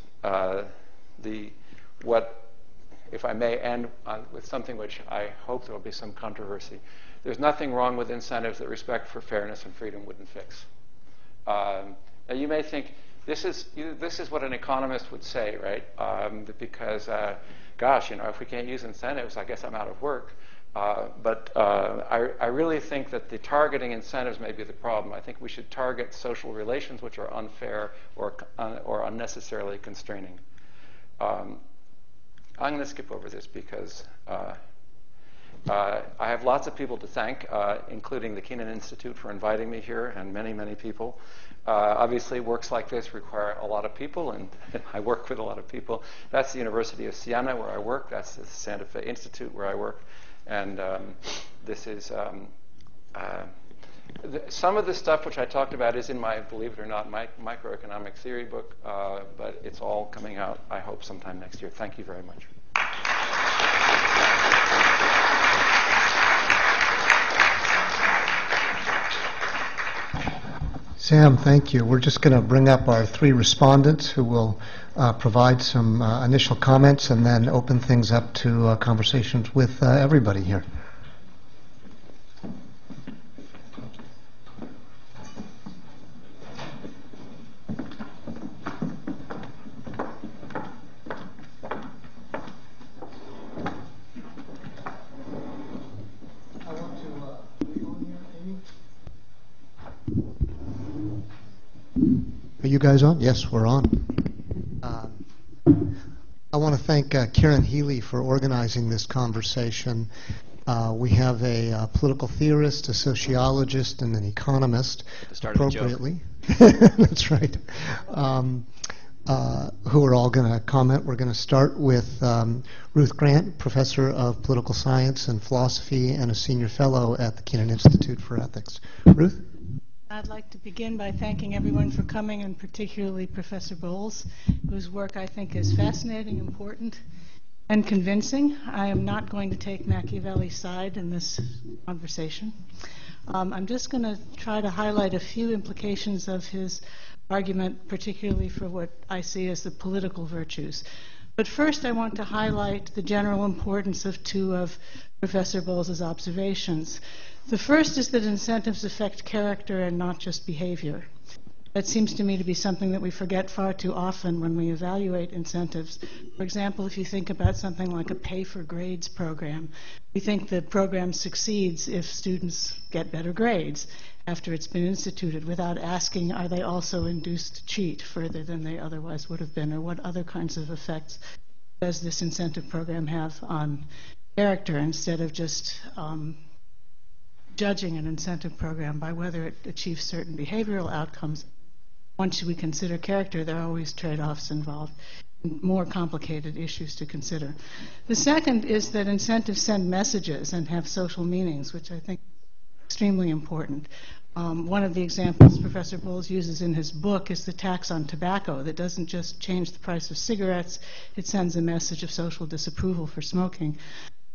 Speaker 3: if I may end with something which I hope there will be some controversy. There's nothing wrong with incentives that respect for fairness and freedom wouldn't fix. Now you may think this is what an economist would say, right? Because, gosh, if we can't use incentives, I guess I'm out of work. But I really think that the targeting incentives may be the problem. I think we should target social relations which are unfair or unnecessarily constraining. I'm going to skip over this because I have lots of people to thank, including the Kenan Institute for inviting me here, and many, many people. Obviously, works like this require a lot of people, and I work with a lot of people. That's the University of Siena, where I work. That's the Santa Fe Institute, where I work. And this is some of the stuff which I talked about is in my, believe it or not, my microeconomic theory book, but it's all coming out, I hope, sometime next year. Thank you very much.
Speaker 2: Sam, thank you. We're just going to bring up our three respondents who will provide some initial comments and then open things up to conversations with everybody here. Are you guys on? Yes, we're on. I want to thank Karen Healy for organizing this conversation. We have a political theorist, a sociologist, and an economist, appropriately. That's right. Who are all going to comment. We're going to start with Ruth Grant, professor of political science and philosophy and a senior fellow at the Kenan Institute for Ethics. Ruth?
Speaker 4: I'd like to begin by thanking everyone for coming, and particularly Professor Bowles, whose work I think is fascinating, important, and convincing. I am not going to take Machiavelli's side in this conversation. I'm just going to try to highlight a few implications of his argument, particularly for what I see as the political virtues. But first, I want to highlight the general importance of two of Professor Bowles' observations. The first is that incentives affect character and not just behavior. That seems to me to be something that we forget far too often when we evaluate incentives. For example, if you think about something like a pay-for-grades program, we think the program succeeds if students get better grades after it's been instituted, without asking, are they also induced to cheat further than they otherwise would have been, or what other kinds of effects does this incentive program have on character, instead of just judging an incentive program by whether it achieves certain behavioral outcomes. Once we consider character, there are always trade-offs involved, more complicated issues to consider. The second is that incentives send messages and have social meanings, which I think is extremely important. One of the examples Professor Bowles uses in his book is the tax on tobacco that doesn't just change the price of cigarettes, it sends a message of social disapproval for smoking.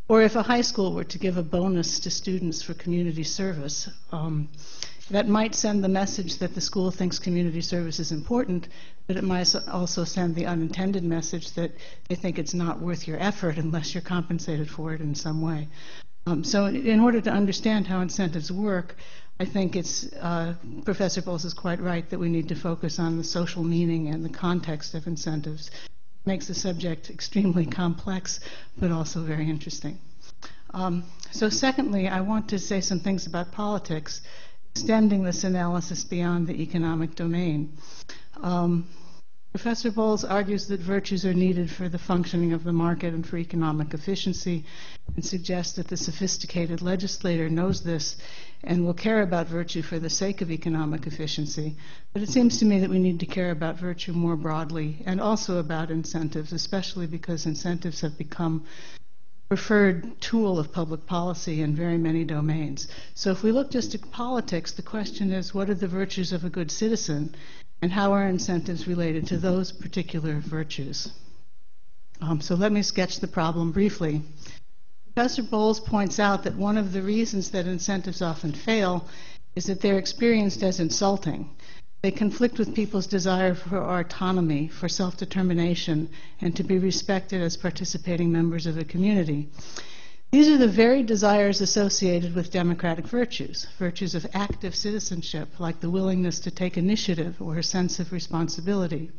Speaker 4: Or if a high school were to give a bonus to students for community service, that might send the message that the school thinks community service is important, but it might also send the unintended message that they think it's not worth your effort unless you're compensated for it in some way. So in order to understand how incentives work, I think Professor Bowles is quite right that we need to focus on the social meaning and the context of incentives. It makes the subject extremely complex, but also very interesting. So secondly, I want to say some things about politics, extending this analysis beyond the economic domain. Professor Bowles argues that virtues are needed for the functioning of the market and for economic efficiency, and suggests that the sophisticated legislator knows this and will care about virtue for the sake of economic efficiency. But it seems to me that we need to care about virtue more broadly and also about incentives, especially because incentives have become preferred tool of public policy in very many domains. So if we look just at politics, the question is, what are the virtues of a good citizen, and how are incentives related to those particular virtues? So let me sketch the problem briefly. Professor Bowles points out that one of the reasons that incentives often fail is that they're experienced as insulting. They conflict with people's desire for autonomy, for self-determination, and to be respected as participating members of a community. These are the very desires associated with democratic virtues, virtues of active citizenship, like the willingness to take initiative or a sense of responsibility.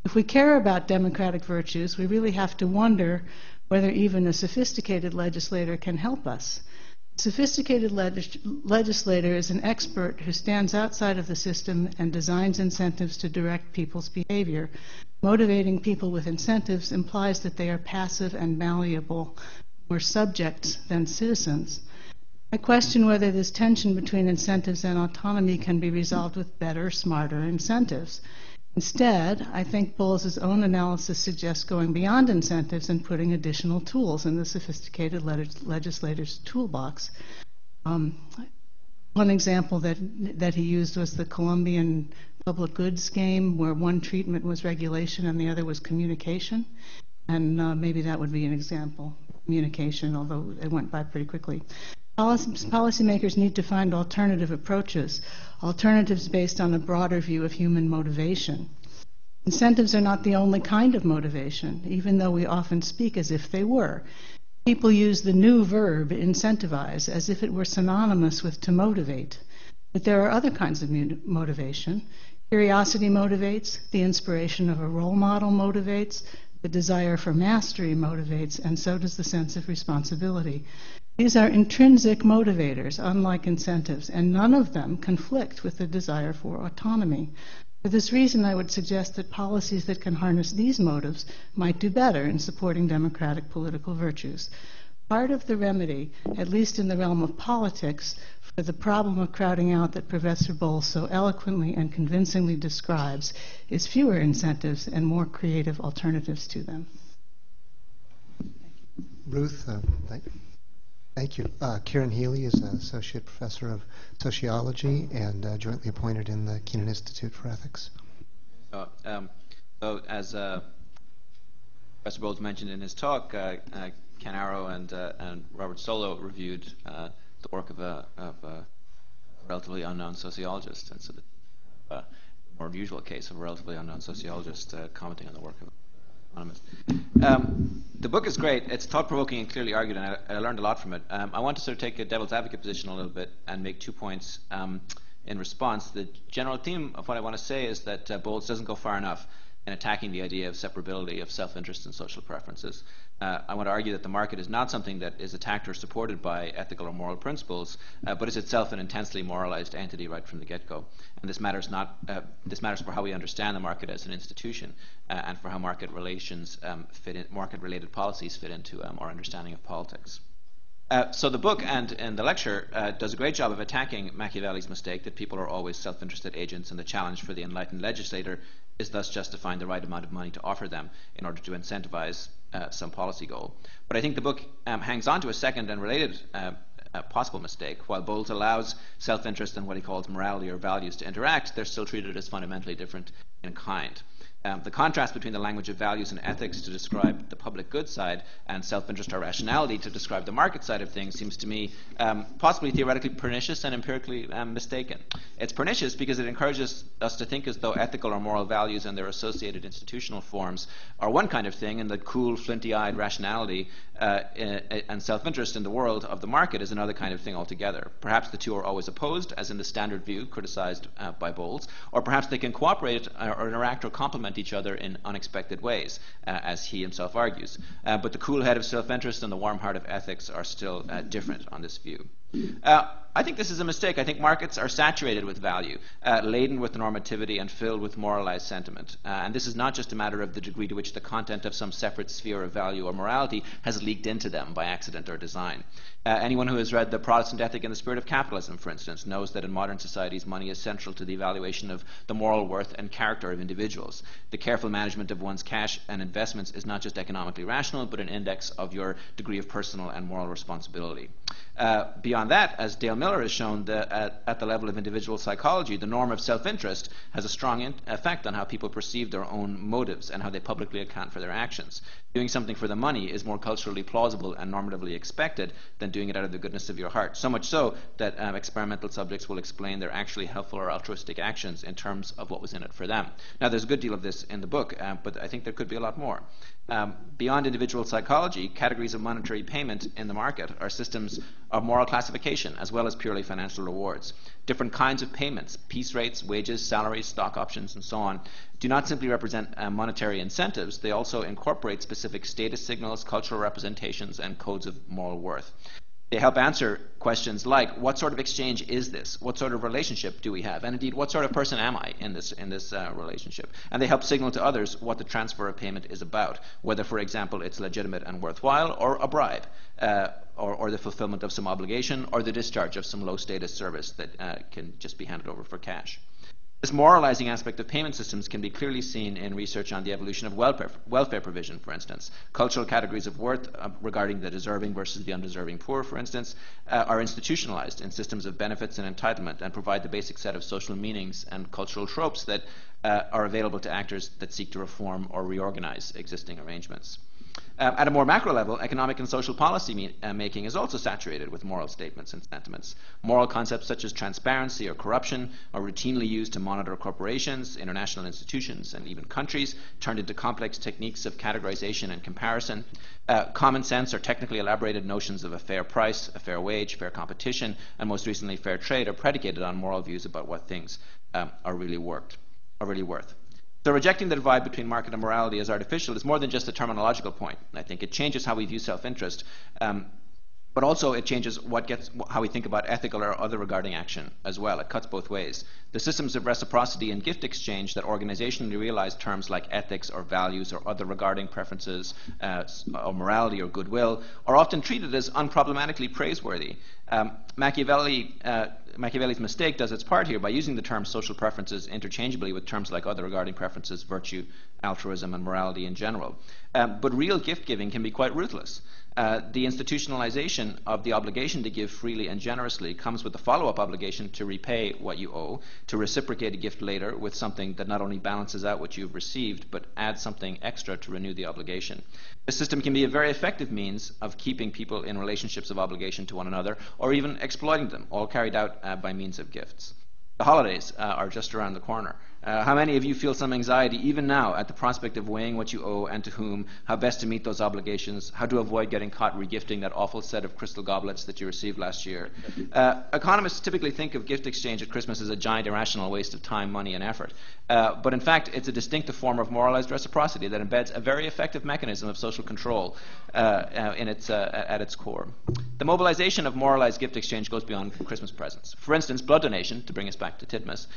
Speaker 4: If we care about democratic virtues, we really have to wonder whether even a sophisticated legislator can help us. A sophisticated legislator is an expert who stands outside of the system and designs incentives to direct people's behavior. Motivating people with incentives implies that they are passive and malleable, more subjects than citizens. I question whether this tension between incentives and autonomy can be resolved with better, smarter incentives. Instead, I think Bowles' own analysis suggests going beyond incentives and putting additional tools in the sophisticated legislator's toolbox. One example that he used was the Colombian public goods game, where one treatment was regulation and the other was communication. And maybe that would be an example, communication, although it went by pretty quickly. Policymakers need to find alternative approaches, alternatives based on a broader view of human motivation. Incentives are not the only kind of motivation, even though we often speak as if they were. People use the new verb, incentivize, as if it were synonymous with to motivate. But there are other kinds of motivation. Curiosity motivates, the inspiration of a role model motivates, the desire for mastery motivates, and so does the sense of responsibility. These are intrinsic motivators, unlike incentives, and none of them conflict with the desire for autonomy. For this reason, I would suggest that policies that can harness these motives might do better in supporting democratic political virtues. Part of the remedy, at least in the realm of politics, for the problem of crowding out that Professor Bowles so eloquently and convincingly describes is fewer incentives and more creative alternatives to them.
Speaker 2: Ruth, thank you. Karen Healy is an associate professor of sociology and jointly appointed in the Kenan Institute for Ethics.
Speaker 5: So as Professor Bowles mentioned in his talk, Ken Arrow and Robert Solow reviewed the work of a relatively unknown sociologist, and so the more unusual case of a relatively unknown sociologist commenting on the work of economists. The book is great. It's thought-provoking and clearly argued, and I learned a lot from it. I want to sort of take a devil's advocate position a little bit and make 2 points in response. The general theme of what I want to say is that Bowles doesn't go far enough in attacking the idea of separability of self-interest and social preferences. I want to argue that the market is not something that is attacked or supported by ethical or moral principles, but is itself an intensely moralized entity right from the get-go. And this matters for how we understand the market as an institution, and for how market relations market-related policies fit into our understanding of politics. So the book and the lecture does a great job of attacking Machiavelli's mistake that people are always self-interested agents, and the challenge for the enlightened legislator is thus just to find the right amount of money to offer them in order to incentivize some policy goal. But I think the book hangs on to a second and related possible mistake. While Bowles allows self-interest and what he calls morality or values to interact, they're still treated as fundamentally different in kind. The contrast between the language of values and ethics to describe the public good side and self-interest or rationality to describe the market side of things seems to me possibly theoretically pernicious and empirically mistaken. It's pernicious because it encourages us to think as though ethical or moral values and their associated institutional forms are one kind of thing, and that cool, flinty-eyed rationality and self-interest in the world of the market is another kind of thing altogether. Perhaps the two are always opposed, as in the standard view criticized by Bowles, or perhaps they can cooperate or interact or complement each other in unexpected ways, as he himself argues. But the cool head of self-interest and the warm heart of ethics are still different on this view. I think this is a mistake. I think markets are saturated with value, laden with normativity and filled with moralized sentiment. And this is not just a matter of the degree to which the content of some separate sphere of value or morality has leaked into them by accident or design. Anyone who has read The Protestant Ethic in the Spirit of Capitalism, for instance, knows that in modern societies money is central to the evaluation of the moral worth and character of individuals. The careful management of one's cash and investments is not just economically rational, but an index of your degree of personal and moral responsibility. Beyond that, as Dale Miller has shown, at the level of individual psychology, the norm of self-interest has a strong effect on how people perceive their own motives and how they publicly account for their actions. Doing something for the money is more culturally plausible and normatively expected than doing it out of the goodness of your heart. So much so that experimental subjects will explain their actually helpful or altruistic actions in terms of what was in it for them. Now, there's a good deal of this in the book, but I think there could be a lot more. Beyond individual psychology, categories of monetary payment in the market are systems of moral classification as well as purely financial rewards. Different kinds of payments, piece rates, wages, salaries, stock options, and so on, do not simply represent monetary incentives. They also incorporate specific status signals, cultural representations, and codes of moral worth. They help answer questions like, what sort of exchange is this? What sort of relationship do we have? And indeed, what sort of person am I in this relationship? And they help signal to others what the transfer of payment is about, whether, for example, it's legitimate and worthwhile, or a bribe, or the fulfillment of some obligation, or the discharge of some low-status service that can just be handed over for cash. This moralizing aspect of payment systems can be clearly seen in research on the evolution of welfare provision, for instance. Cultural categories of worth regarding the deserving versus the undeserving poor, for instance, are institutionalized in systems of benefits and entitlement and provide the basic set of social meanings and cultural tropes that are available to actors that seek to reform or reorganize existing arrangements. At a more macro level, economic and social policy making is also saturated with moral statements and sentiments. Moral concepts such as transparency or corruption are routinely used to monitor corporations, international institutions, and even countries, turned into complex techniques of categorization and comparison. Common sense or technically elaborated notions of a fair price, a fair wage, fair competition, and most recently fair trade are predicated on moral views about what things are really worth. So rejecting the divide between market and morality as artificial is more than just a terminological point. I think it changes how we view self-interest, but also it changes how we think about ethical or other regarding action as well. It cuts both ways. The systems of reciprocity and gift exchange that organizationally realize terms like ethics or values or other regarding preferences or morality or goodwill are often treated as unproblematically praiseworthy. Machiavelli's mistake does its part here by using the term social preferences interchangeably with terms like other regarding preferences, virtue, altruism, and morality in general. But real gift giving can be quite ruthless. The institutionalization of the obligation to give freely and generously comes with the follow-up obligation to repay what you owe, to reciprocate a gift later with something that not only balances out what you've received, but adds something extra to renew the obligation. This system can be a very effective means of keeping people in relationships of obligation to one another, or even exploiting them, all carried out by means of gifts. The holidays are just around the corner. How many of you feel some anxiety even now at the prospect of weighing what you owe and to whom, how best to meet those obligations, how to avoid getting caught regifting that awful set of crystal goblets that you received last year? Economists typically think of gift exchange at Christmas as a giant irrational waste of time, money, and effort. But in fact, it's a distinctive form of moralized reciprocity that embeds a very effective mechanism of social control at its core. The mobilization of moralized gift exchange goes beyond Christmas presents. For instance, blood donation, to bring us back to Titmus,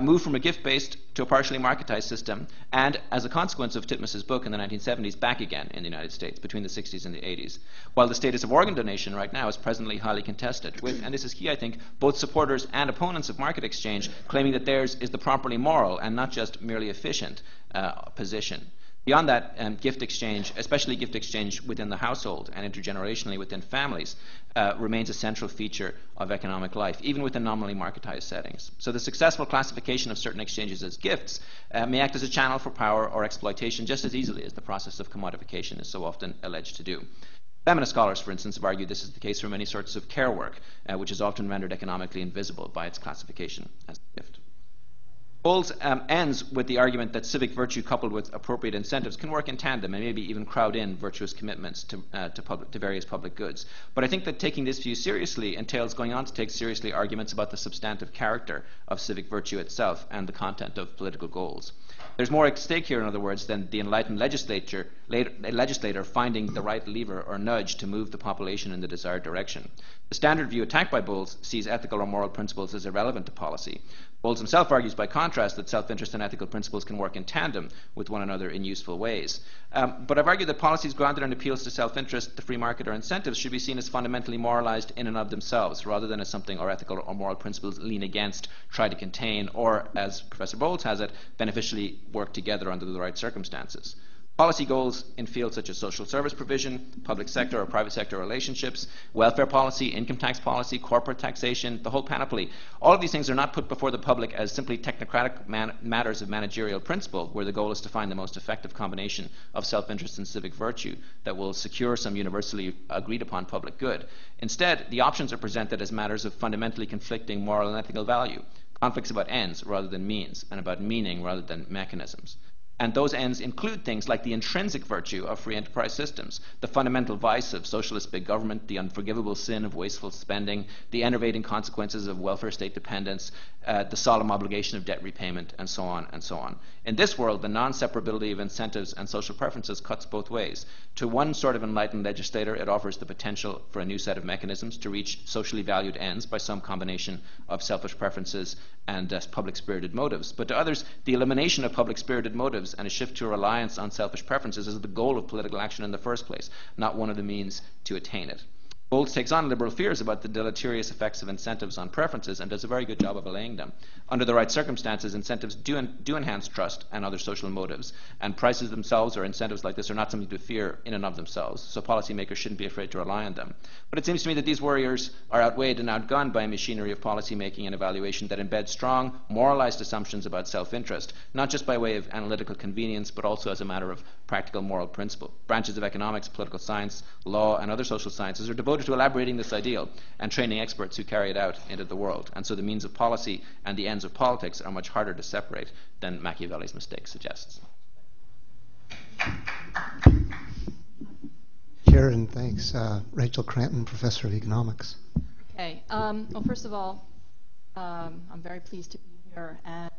Speaker 5: moved from a gift-based released to a partially marketized system, and as a consequence of Titmus's book in the 1970s, back again in the United States between the 60s and the 80s. While the status of organ donation right now is presently highly contested, with, and this is key I think, both supporters and opponents of market exchange claiming that theirs is the properly moral and not just merely efficient position. Beyond that, gift exchange, especially gift exchange within the household and intergenerationally within families, remains a central feature of economic life, even within nominally marketized settings. So the successful classification of certain exchanges as gifts may act as a channel for power or exploitation just as easily as the process of commodification is so often alleged to do. Feminist scholars, for instance, have argued this is the case for many sorts of care work, which is often rendered economically invisible by its classification as a gift. Bowles ends with the argument that civic virtue coupled with appropriate incentives can work in tandem and maybe even crowd in virtuous commitments to various public goods. But I think that taking this view seriously entails going on to take seriously arguments about the substantive character of civic virtue itself and the content of political goals. There's more at stake here, in other words, than the enlightened legislator finding the right lever or nudge to move the population in the desired direction. The standard view attacked by Bowles sees ethical or moral principles as irrelevant to policy. Bowles himself argues, by contrast, that self-interest and ethical principles can work in tandem with one another in useful ways. But I've argued that policies grounded on appeals to self-interest, the free market, or incentives should be seen as fundamentally moralized in and of themselves, rather than as something our ethical or moral principles lean against, try to contain, or, as Professor Bowles has it, beneficially work together under the right circumstances. Policy goals in fields such as social service provision, public sector or private sector relationships, welfare policy, income tax policy, corporate taxation, the whole panoply. All of these things are not put before the public as simply technocratic matters of managerial principle, where the goal is to find the most effective combination of self-interest and civic virtue that will secure some universally agreed upon public good. Instead, the options are presented as matters of fundamentally conflicting moral and ethical value, conflicts about ends rather than means, and about meaning rather than mechanisms. And those ends include things like the intrinsic virtue of free enterprise systems, the fundamental vice of socialist big government, the unforgivable sin of wasteful spending, the enervating consequences of welfare state dependence, the solemn obligation of debt repayment, and so on and so on. In this world, the non-separability of incentives and social preferences cuts both ways. To one sort of enlightened legislator, it offers the potential for a new set of mechanisms to reach socially valued ends by some combination of selfish preferences and public-spirited motives. But to others, the elimination of public-spirited motives and a shift to a reliance on selfish preferences is the goal of political action in the first place, not one of the means to attain it. Bowles takes on liberal fears about the deleterious effects of incentives on preferences and does a very good job of allaying them. Under the right circumstances, incentives do enhance trust and other social motives, and prices themselves or incentives like this are not something to fear in and of themselves, so policymakers shouldn't be afraid to rely on them. But it seems to me that these worries are outweighed and outgunned by a machinery of policymaking and evaluation that embeds strong, moralized assumptions about self-interest, not just by way of analytical convenience, but also as a matter of practical moral principle. Branches of economics, political science, law, and other social sciences are devoted to elaborating this ideal and training experts who carry it out into the world. And so the means of policy and the ends of politics are much harder to separate than Machiavelli's mistake suggests.
Speaker 2: Karen, thanks. Rachel Cranton, Professor of Economics.
Speaker 1: Okay. Well, first of all, I'm very pleased to be here, and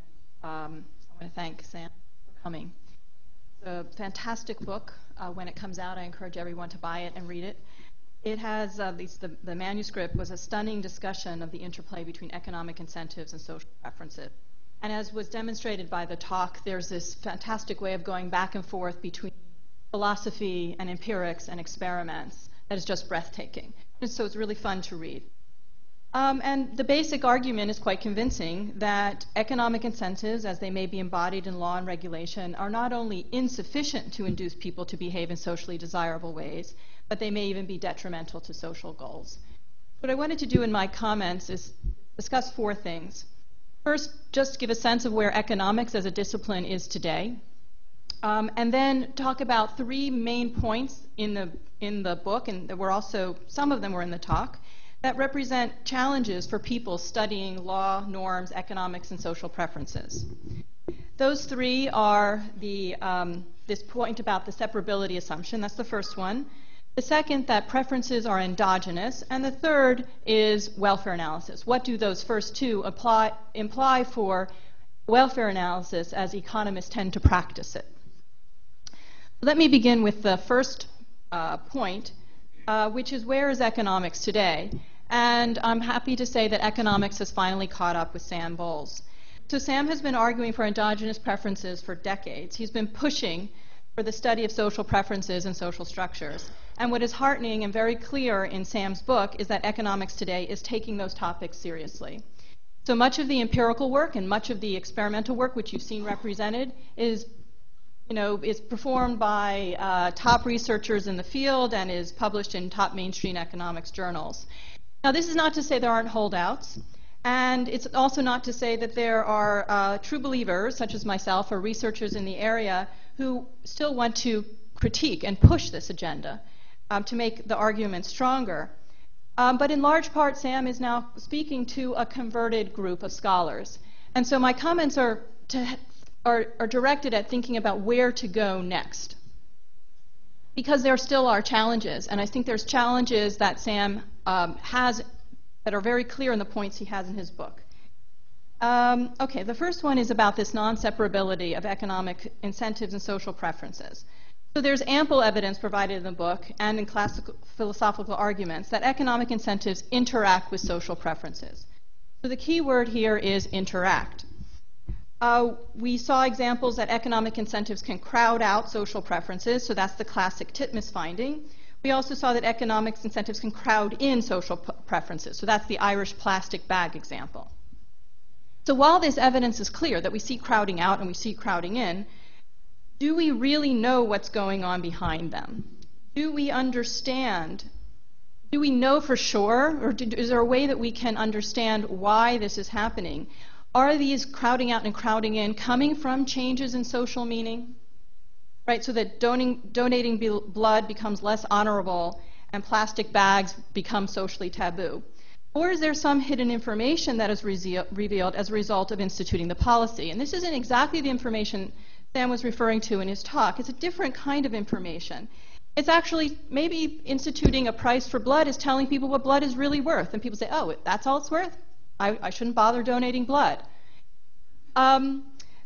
Speaker 1: I want to thank Sam for coming. It's a fantastic book. When it comes out, I encourage everyone to buy it and read it. It has, at least the manuscript, was a stunning discussion of the interplay between economic incentives and social preferences. And as was demonstrated by the talk, there's this fantastic way of going back and forth between philosophy and empirics and experiments that is just breathtaking. And so it's really fun to read. And the basic argument is quite convincing that economic incentives, as they may be embodied in law and regulation, are not only insufficient to induce people to behave in socially desirable ways, but they may even be detrimental to social goals. What I wanted to do in my comments is discuss four things. First, just give a sense of where economics as a discipline is today, and then talk about three main points in the book, and there were also, some of them were in the talk, that represent challenges for people studying law, norms, economics, and social preferences. Those three are this point about the separability assumption, that's the first one. The second, that preferences are endogenous. And the third is welfare analysis. What do those first two imply for welfare analysis as economists tend to practice it? Let me begin with the first point, which is where is economics today? And I'm happy to say that economics has finally caught up with Sam Bowles. So Sam has been arguing for endogenous preferences for decades. He's been pushing for the study of social preferences and social structures. And what is heartening and very clear in Sam's book is that economics today is taking those topics seriously. So much of the empirical work and much of the experimental work, which you've seen represented, is performed by top researchers in the field and is published in top mainstream economics journals. Now, this is not to say there aren't holdouts, and it's also not to say that there are true believers, such as myself, or researchers in the area who still want to critique and push this agenda to make the argument stronger. But in large part, Sam is now speaking to a converted group of scholars. And so my comments are directed at thinking about where to go next. Because there still are challenges, and I think there's challenges that Sam has that are very clear in the points he has in his book. Okay, the first one is about this non-separability of economic incentives and social preferences. So there's ample evidence provided in the book and in classical philosophical arguments that economic incentives interact with social preferences. So the key word here is interact. We saw examples that economic incentives can crowd out social preferences, so that's the classic Titmus finding. We also saw that economic incentives can crowd in social preferences, so that's the Irish plastic bag example. So while this evidence is clear that we see crowding out and we see crowding in, do we really know what's going on behind them? Do we understand? Do we know for sure, or is there a way that we can understand why this is happening? Are these crowding out and crowding in coming from changes in social meaning? Right, so that donating blood becomes less honorable and plastic bags become socially taboo. Or is there some hidden information that is revealed as a result of instituting the policy? And this isn't exactly the information Sam was referring to in his talk. It's a different kind of information. It's actually maybe instituting a price for blood is telling people what blood is really worth. And people say, oh, that's all it's worth? I shouldn't bother donating blood.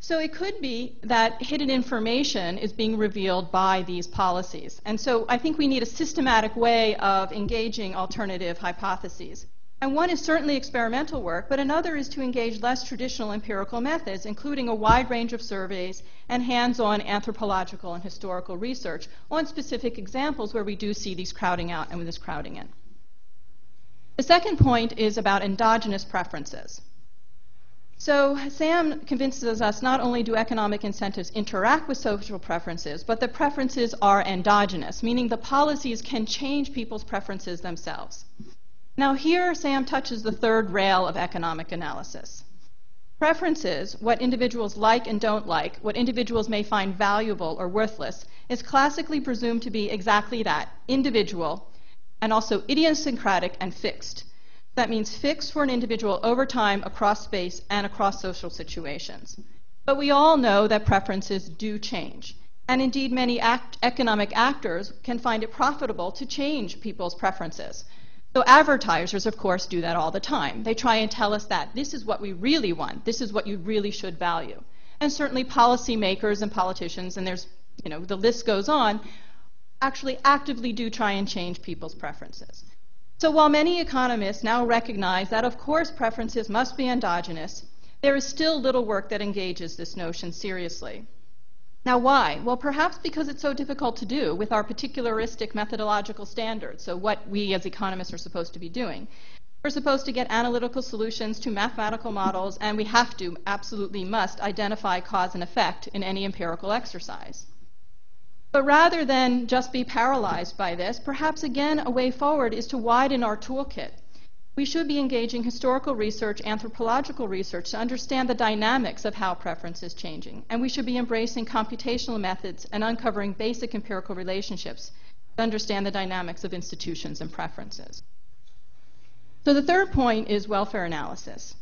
Speaker 1: So it could be that hidden information is being revealed by these policies. And so I think we need a systematic way of engaging alternative hypotheses. And one is certainly experimental work, but another is to engage less traditional empirical methods, including a wide range of surveys and hands-on anthropological and historical research on specific examples where we do see these crowding out and this crowding in. The second point is about endogenous preferences. So Sam convinces us not only do economic incentives interact with social preferences, but the preferences are endogenous, meaning the policies can change people's preferences themselves. Now here, Sam touches the third rail of economic analysis. Preferences, what individuals like and don't like, what individuals may find valuable or worthless, is classically presumed to be exactly that, individual, and also idiosyncratic and fixed. That means fixed for an individual over time, across space, and across social situations. But we all know that preferences do change. And indeed, many economic actors can find it profitable to change people's preferences. So advertisers, of course, do that all the time. They try and tell us that this is what we really want, this is what you really should value. And certainly policymakers and politicians, and there's, the list goes on, actually actively do try and change people's preferences. So while many economists now recognize that, of course, preferences must be endogenous, there is still little work that engages this notion seriously. Now why? Well, perhaps because it's so difficult to do with our particularistic methodological standards, so what we as economists are supposed to be doing. We're supposed to get analytical solutions to mathematical models, and we have to, absolutely must, identify cause and effect in any empirical exercise. But rather than just be paralyzed by this, perhaps again a way forward is to widen our toolkit. We should be engaging historical research, anthropological research to understand the dynamics of how preference is changing. And we should be embracing computational methods and uncovering basic empirical relationships to understand the dynamics of institutions and preferences. So the third point is welfare analysis.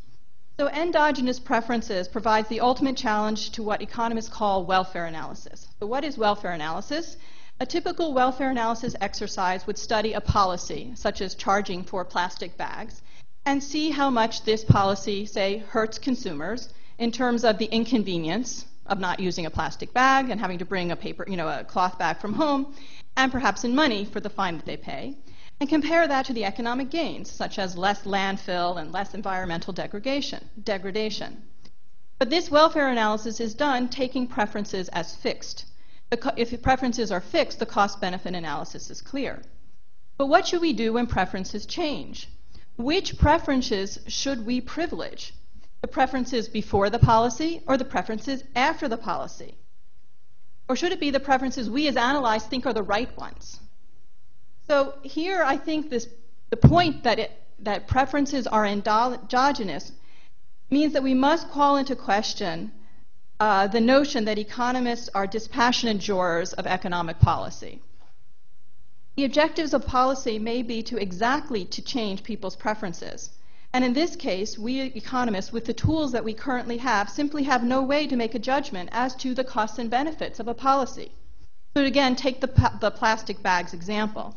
Speaker 1: So endogenous preferences provides the ultimate challenge to what economists call welfare analysis. So what is welfare analysis? A typical welfare analysis exercise would study a policy, such as charging for plastic bags, and see how much this policy, say, hurts consumers in terms of the inconvenience of not using a plastic bag and having to bring a cloth bag from home, and perhaps in money for the fine that they pay, and compare that to the economic gains, such as less landfill and less environmental degradation. But this welfare analysis is done taking preferences as fixed. If the preferences are fixed, the cost-benefit analysis is clear. But what should we do when preferences change? Which preferences should we privilege? The preferences before the policy or the preferences after the policy? Or should it be the preferences we as analysts think are the right ones? So here I think the point that preferences are endogenous means that we must call into question the notion that economists are dispassionate jurors of economic policy. The objectives of policy may be to change people's preferences. And in this case, we economists, with the tools that we currently have, simply have no way to make a judgment as to the costs and benefits of a policy. So again, take the plastic bags example.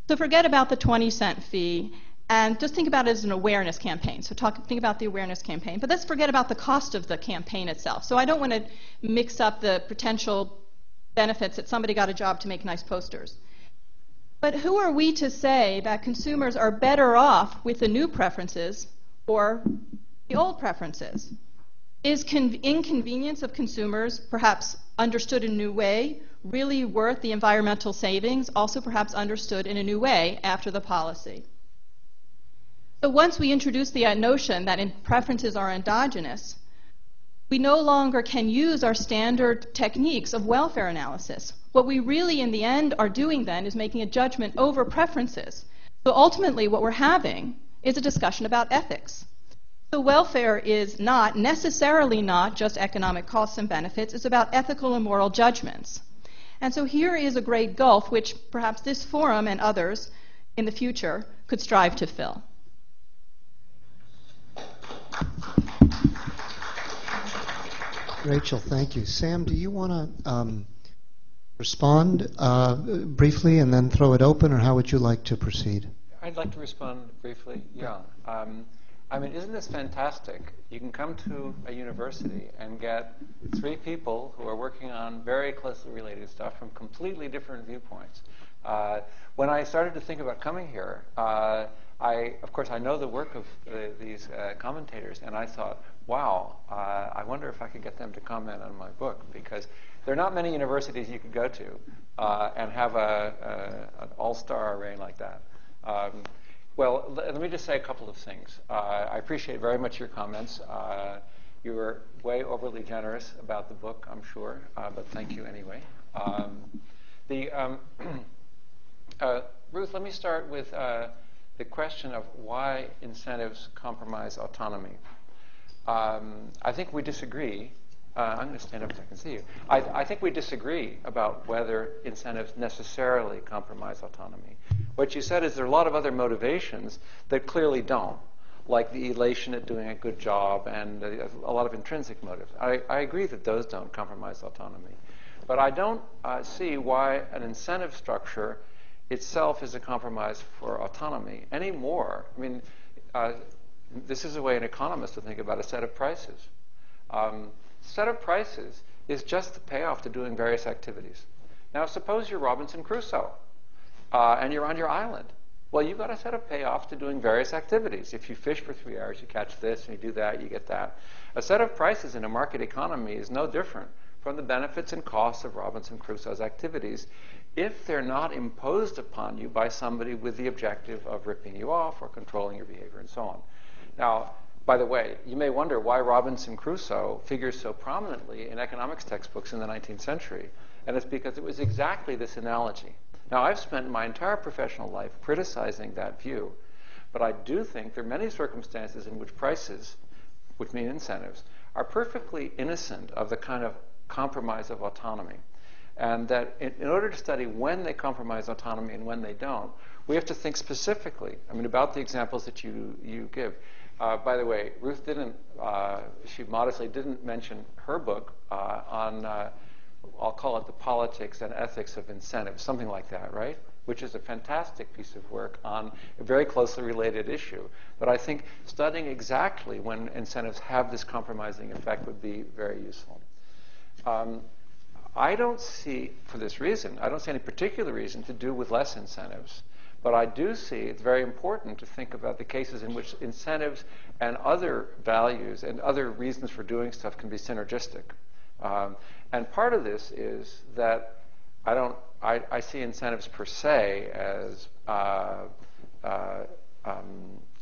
Speaker 1: So forget about the 20-cent fee and just think about it as an awareness campaign. So think about the awareness campaign. But let's forget about the cost of the campaign itself. So I don't want to mix up the potential benefits that somebody got a job to make nice posters. But who are we to say that consumers are better off with the new preferences or the old preferences? Is inconvenience of consumers, perhaps understood in a new way, really worth the environmental savings, also perhaps understood in a new way after the policy? So once we introduce the notion that preferences are endogenous, we no longer can use our standard techniques of welfare analysis. What we really, in the end, are doing then is making a judgment over preferences. So ultimately, what we're having is a discussion about ethics. So welfare is necessarily not just economic costs and benefits. It's about ethical and moral judgments. And so here is a great gulf which perhaps this forum and others in the future could strive to fill.
Speaker 2: Rachel, thank you. Sam, do you want to respond briefly and then throw it open, or how would you like to proceed?
Speaker 3: I'd like to respond briefly. Yeah. I mean, isn't this fantastic? You can come to a university and get 3 people who are working on very closely related stuff from completely different viewpoints. When I started to think about coming here, of course, I know the work of these commentators, and I thought, wow, I wonder if I could get them to comment on my book, because there are not many universities you could go to and have an all-star array like that. Well, let me just say a couple of things. I appreciate very much your comments. You were way overly generous about the book, I'm sure, but thank you anyway. Ruth, let me start with the question of why incentives compromise autonomy. I think we disagree. I'm going to stand up so I can see you. I think we disagree about whether incentives necessarily compromise autonomy. What you said is there are a lot of other motivations that clearly don't, like the elation at doing a good job and a lot of intrinsic motives. I agree that those don't compromise autonomy. But I don't see why an incentive structure itself is a compromise for autonomy anymore. I mean, this is a way an economist would think about a set of prices. Set of prices is just the payoff to doing various activities. Now, suppose you're Robinson Crusoe and you're on your island. Well, you've got a set of payoffs to doing various activities. If you fish for 3 hours, you catch this, and you do that, you get that. A set of prices in a market economy is no different from the benefits and costs of Robinson Crusoe's activities if they're not imposed upon you by somebody with the objective of ripping you off or controlling your behavior and so on. Now, by the way, you may wonder why Robinson Crusoe figures so prominently in economics textbooks in the 19th century, and it's because it was exactly this analogy. Now, I've spent my entire professional life criticizing that view, but I do think there are many circumstances in which prices, which mean incentives, are perfectly innocent of the kind of compromise of autonomy. And that in order to study when they compromise autonomy and when they don't, we have to think specifically, about the examples that you give. By the way, Ruth she modestly didn't mention her book on, I'll call it the politics and ethics of incentives, something like that, right? Which is a fantastic piece of work on a very closely related issue. But I think studying exactly when incentives have this compromising effect would be very useful. I don't see, for this reason, I don't see any particular reason to do with less incentives. But I do see it's very important to think about the cases in which incentives and other values and other reasons for doing stuff can be synergistic. And part of this is that I see incentives per se as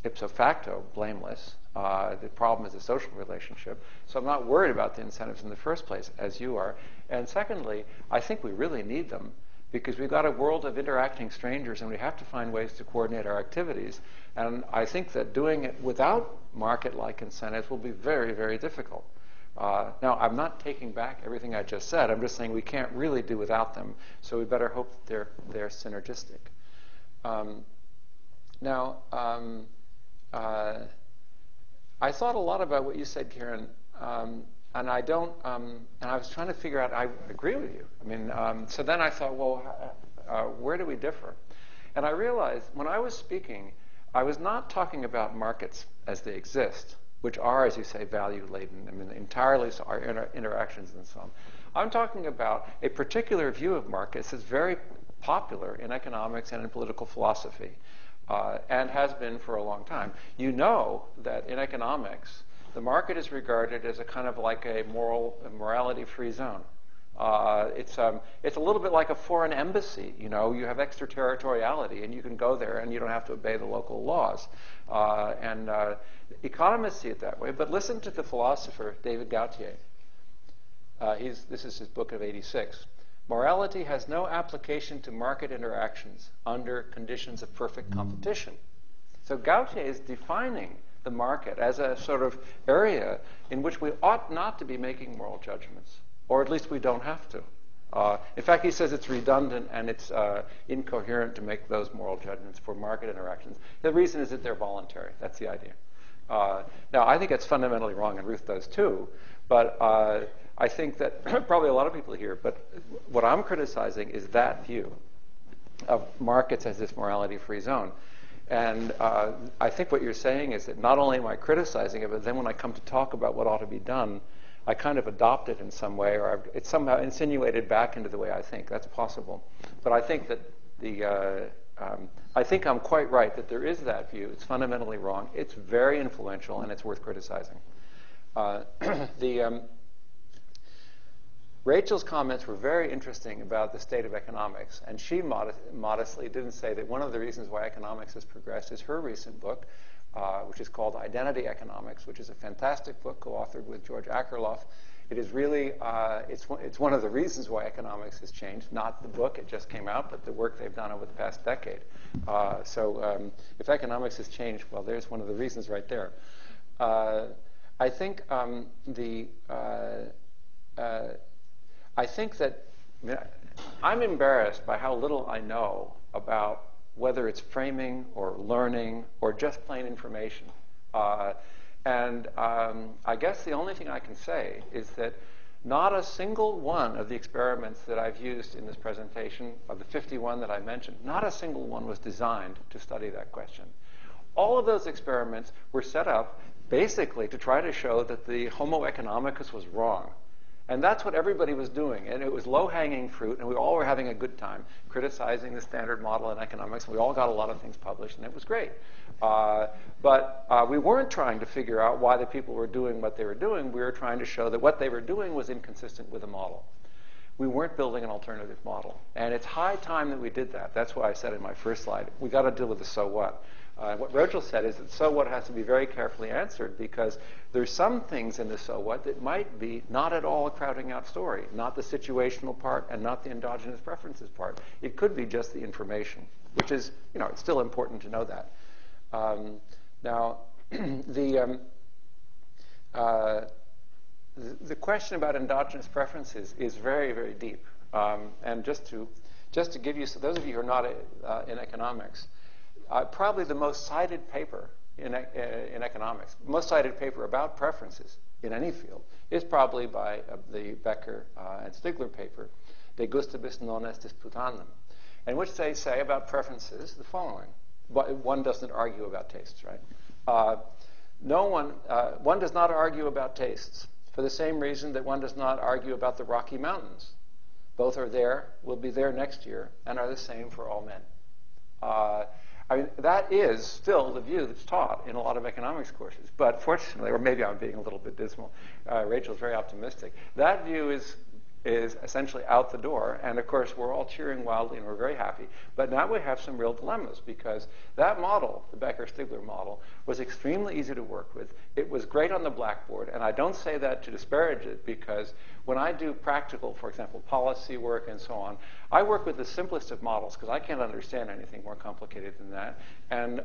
Speaker 3: ipso facto blameless. The problem is a social relationship. So I'm not worried about the incentives in the first place, as you are. And secondly, I think we really need them because we've got a world of interacting strangers and we have to find ways to coordinate our activities. And I think that doing it without market-like incentives will be very, very difficult. Now, I'm not taking back everything I just said. I'm just saying we can't really do without them. So we better hope that they're synergistic. I thought a lot about what you said, Karen, and I don't. And I was trying to figure out. I agree with you. I mean, so then I thought, well, where do we differ? And I realized when I was speaking, I was not talking about markets as they exist, which are, as you say, value-laden. I mean, entirely so our interactions and so on. I'm talking about a particular view of markets that's very popular in economics and in political philosophy. And has been for a long time. You know that in economics, the market is regarded as a kind of like a morality-free zone. It's a little bit like a foreign embassy. You know, you have extraterritoriality, and you can go there, and you don't have to obey the local laws. Economists see it that way. But listen to the philosopher David Gautier. This is his book of '86. Morality has no application to market interactions under conditions of perfect competition. So Gautier is defining the market as a sort of area in which we ought not to be making moral judgments, or at least we don't have to. In fact, he says it's redundant and it's incoherent to make those moral judgments for market interactions. The reason is that they're voluntary. That's the idea. Now, I think it's fundamentally wrong, and Ruth does too, but I think that probably a lot of people here, but what I'm criticizing is that view of markets as this morality-free zone. And I think what you're saying is that not only am I criticizing it, but then when I come to talk about what ought to be done, I kind of adopt it in some way, or it's somehow insinuated back into the way I think. That's possible. But I think that I think I'm quite right that there is that view. It's fundamentally wrong. It's very influential, and it's worth criticizing. Rachel's comments were very interesting about the state of economics, and she modestly didn't say that one of the reasons why economics has progressed is her recent book, which is called Identity Economics, which is a fantastic book co-authored with George Akerlof. It is really, it's one of the reasons why economics has changed, not the book, it just came out, but the work they've done over the past decade. So if economics has changed, well, there's one of the reasons right there. I think that I'm embarrassed by how little I know about whether it's framing or learning or just plain information. I guess the only thing I can say is that not a single one of the experiments that I've used in this presentation, of the 51 that I mentioned, not a single one was designed to study that question. All of those experiments were set up basically to try to show that the Homo economicus was wrong. And that's what everybody was doing. And it was low-hanging fruit, and we all were having a good time criticizing the standard model in economics. We all got a lot of things published, and it was great. But we weren't trying to figure out why the people were doing what they were doing. We were trying to show that what they were doing was inconsistent with the model. We weren't building an alternative model. And it's high time that we did that. That's why I said in my first slide, we got to deal with the so what. What Rachel said is that so what has to be very carefully answered because there's some things in the so what that might be not at all a crowding out story, not the situational part and not the endogenous preferences part. It could be just the information, which is, it's still important to know that. Now, the question about endogenous preferences is very, very deep. And just to give you, so those of you who are not in economics, probably the most cited paper in economics, most cited paper about preferences in any field, is probably by the Becker and Stigler paper, De Gustibus Non Est Disputandum, in which they say about preferences the following. One doesn't argue about tastes, right? One does not argue about tastes for the same reason that one does not argue about the Rocky Mountains. Both are there, will be there next year, and are the same for all men. I mean, that is still the view that's taught in a lot of economics courses. But fortunately, or maybe I'm being a little bit dismal, Rachel's very optimistic. That view is essentially out the door. And of course, we're all cheering wildly and we're very happy. But now we have some real dilemmas because that model, the Becker-Stigler model, was extremely easy to work with. It was great on the blackboard. And I don't say that to disparage it because when I do practical, for example, policy work and so on, I work with the simplest of models because I can't understand anything more complicated than that. And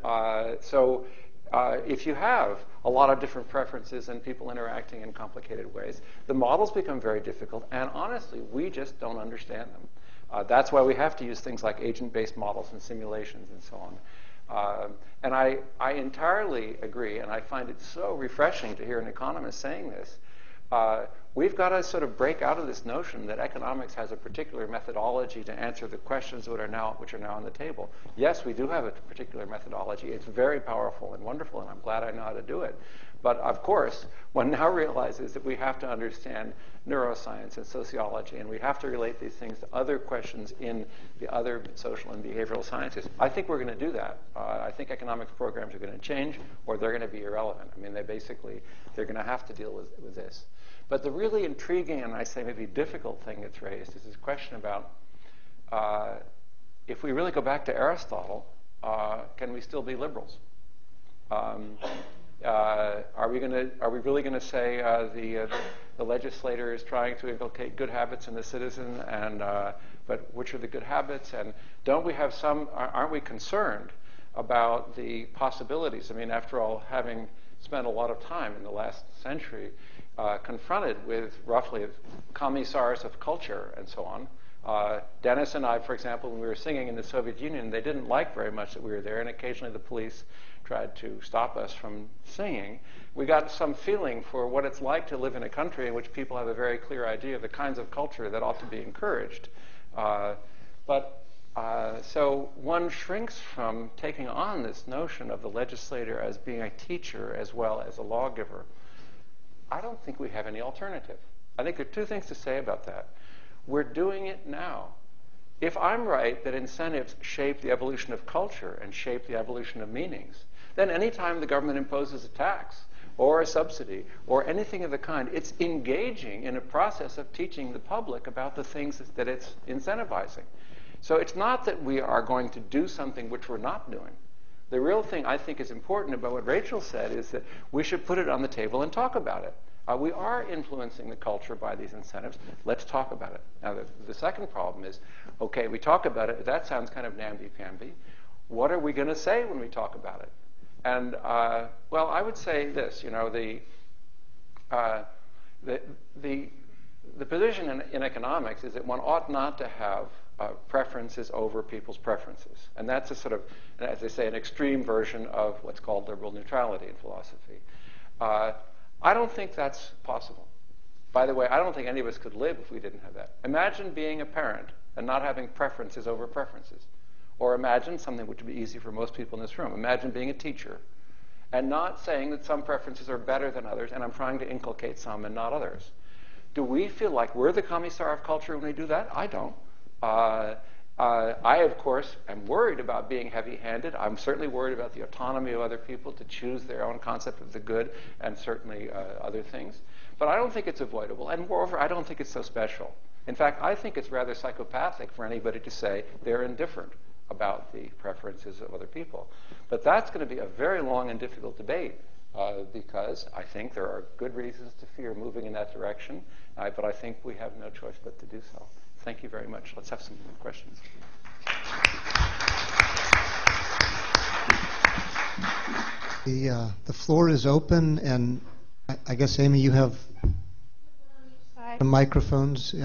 Speaker 3: if you have a lot of different preferences and people interacting in complicated ways, the models become very difficult, and honestly, we just don't understand them. That's why we have to use things like agent-based models and simulations and so on. And I entirely agree, and I find it so refreshing to hear an economist saying this. We've got to sort of break out of this notion that economics has a particular methodology to answer the questions which are now on the table. Yes, we do have a particular methodology. It's very powerful and wonderful, and I'm glad I know how to do it. But of course, one now realizes that we have to understand neuroscience and sociology, and we have to relate these things to other questions in the other social and behavioral sciences. I think we're going to do that. I think economics programs are going to change, or they're going to be irrelevant. I mean, they're going to have to deal with this. But the really intriguing and I say maybe difficult thing that's raised is this question about if we really go back to Aristotle, can we still be liberals? Are we really going to say the legislator is trying to inculcate good habits in the citizen, but which are the good habits? And don't we have aren't we concerned about the possibilities? I mean, after all, having spent a lot of time in the last century confronted with roughly commissars of culture and so on. Dennis and I, for example, when we were singing in the Soviet Union, they didn't like very much that we were there, and occasionally the police tried to stop us from singing. We got some feeling for what it's like to live in a country in which people have a very clear idea of the kinds of culture that ought to be encouraged. So one shrinks from taking on this notion of the legislator as being a teacher as well as a lawgiver. I don't think we have any alternative. I think there are two things to say about that. We're doing it now. If I'm right that incentives shape the evolution of culture and shape the evolution of meanings, then anytime the government imposes a tax or a subsidy or anything of the kind, it's engaging in a process of teaching the public about the things that it's incentivizing. So it's not that we are going to do something which we're not doing. The real thing I think is important about what Rachel said is that we should put it on the table and talk about it. We are influencing the culture by these incentives. Let's talk about it. Now, the second problem is, okay, we talk about it. That sounds kind of namby-pamby. What are we going to say when we talk about it? And, well, I would say this. You know, the position in economics is that one ought not to have preferences over people's preferences. And that's a sort of, as they say, an extreme version of what's called liberal neutrality in philosophy. I don't think that's possible. By the way, I don't think any of us could live if we didn't have that. Imagine being a parent and not having preferences over preferences. Or imagine something which would be easy for most people in this room. Imagine being a teacher and not saying that some preferences are better than others, and I'm trying to inculcate some and not others. Do we feel like we're the commissar of culture when we do that? I don't. I, of course, am worried about being heavy-handed. I'm certainly worried about the autonomy of other people to choose their own concept of the good and certainly other things. But I don't think it's avoidable. And moreover, I don't think it's so special. In fact, I think it's rather psychopathic for anybody to say they're indifferent about the preferences of other people. But that's going to be a very long and difficult debate because I think there are good reasons to fear moving in that direction. But I think we have no choice but to do so. Thank you very much. Let's have some questions.
Speaker 2: The floor is open, and I guess, Amy, you have the microphones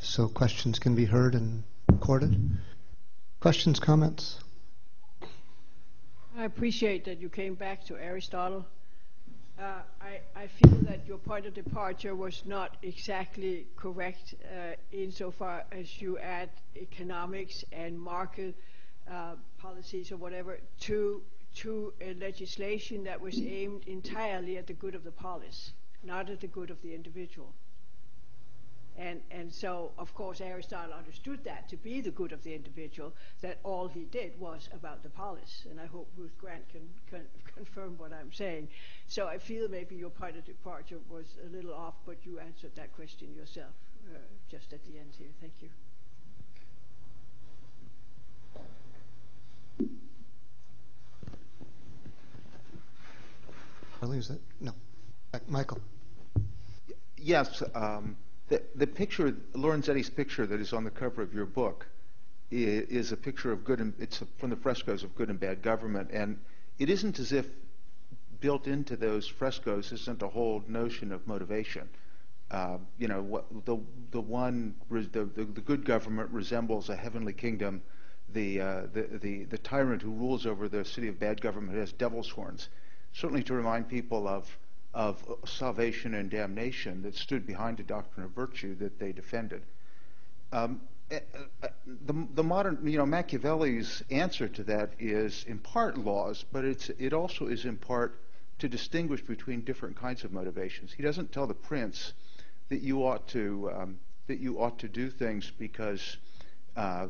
Speaker 2: so questions can be heard and recorded. Questions, comments?
Speaker 6: I appreciate that you came back to Aristotle. I feel that your point of departure was not exactly correct insofar as you add economics and market policies or whatever to a legislation that was aimed entirely at the good of the polis, not at the good of the individual. And so, of course, Aristotle understood that to be the good of the individual, that all he did was about the polis. And I hope Ruth Grant can confirm what I'm saying. So I feel maybe your point of departure was a little off, but you answered that question yourself just at the end here. Thank you.
Speaker 2: No. Michael.
Speaker 7: Yes, the picture, Lorenzetti's picture that is on the cover of your book is a picture of good and it's from the frescoes of good and bad government, and it isn't as if built into those frescoes isn't a whole notion of motivation. You know, the good government resembles a heavenly kingdom. The tyrant who rules over the city of bad government has devil's horns. Certainly to remind people of salvation and damnation that stood behind the doctrine of virtue that they defended. The modern, Machiavelli's answer to that is in part laws, but it also is in part to distinguish between different kinds of motivations. He doesn't tell the prince that you ought to do things because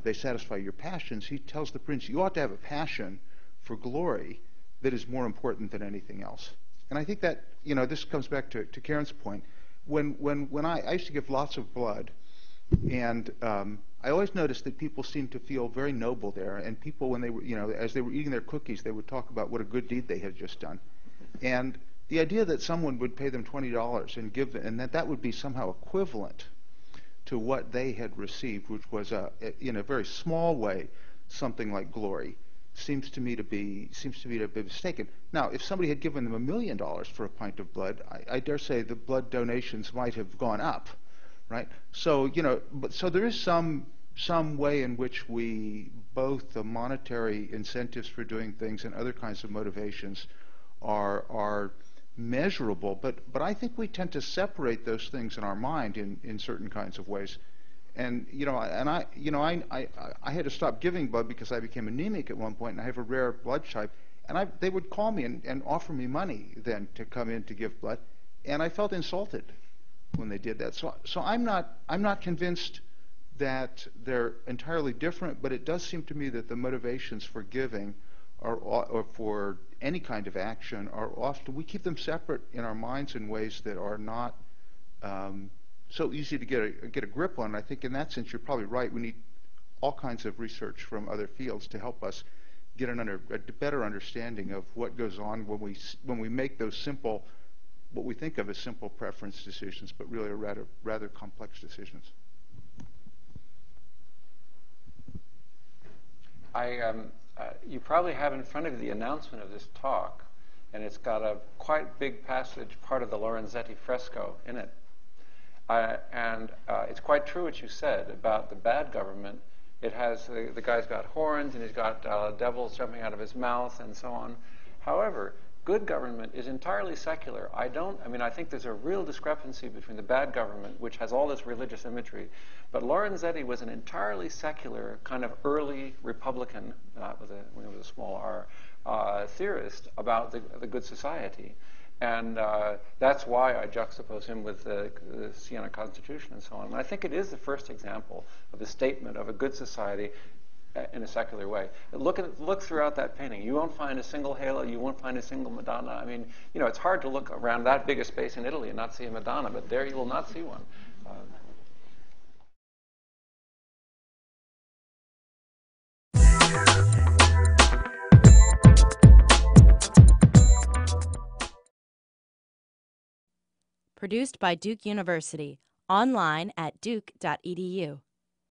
Speaker 7: they satisfy your passions. He tells the prince you ought to have a passion for glory that is more important than anything else. And I think that, this comes back to Karen's point. When I used to give lots of blood, and I always noticed that people seemed to feel very noble there, and people, when they were, as they were eating their cookies, they would talk about what a good deed they had just done. And the idea that someone would pay them $20 and give them, and that would be somehow equivalent to what they had received, which was, in a very small way, something like glory, seems to me to be mistaken. Now, if somebody had given them $1 million for a pint of blood, I dare say the blood donations might have gone up, right? So so there is some way in which we, both the monetary incentives for doing things and other kinds of motivations are measurable, but I think we tend to separate those things in our mind in certain kinds of ways. And I had to stop giving blood because I became anemic at one point, and I have a rare blood type. And they would call me and offer me money then to come in to give blood, and I felt insulted when they did that. So I'm not convinced that they're entirely different, but it does seem to me that the motivations for giving or for any kind of action are often, we keep them separate in our minds in ways that are not so easy to get a grip on. I think in that sense you're probably right. We need all kinds of research from other fields to help us get a better understanding of what goes on when we make those simple, what we think of as simple preference decisions, but really are rather complex decisions.
Speaker 3: You probably have in front of you the announcement of this talk, and it's got a quite big passage, part of the Lorenzetti fresco in it. And it's quite true what you said about the bad government. It has, the guy's got horns, and he's got devils jumping out of his mouth, and so on. However, good government is entirely secular. I think there's a real discrepancy between the bad government, which has all this religious imagery, but Lorenzetti was an entirely secular kind of early Republican, when it was a small r, theorist about the good society. And that's why I juxtapose him with the Siena Constitution and so on. And I think it is the first example of the statement of a good society in a secular way. Look throughout that painting. You won't find a single halo. You won't find a single Madonna. I mean, it's hard to look around that big a space in Italy and not see a Madonna, but there you will not see one.
Speaker 8: Produced by Duke University, online at duke.edu.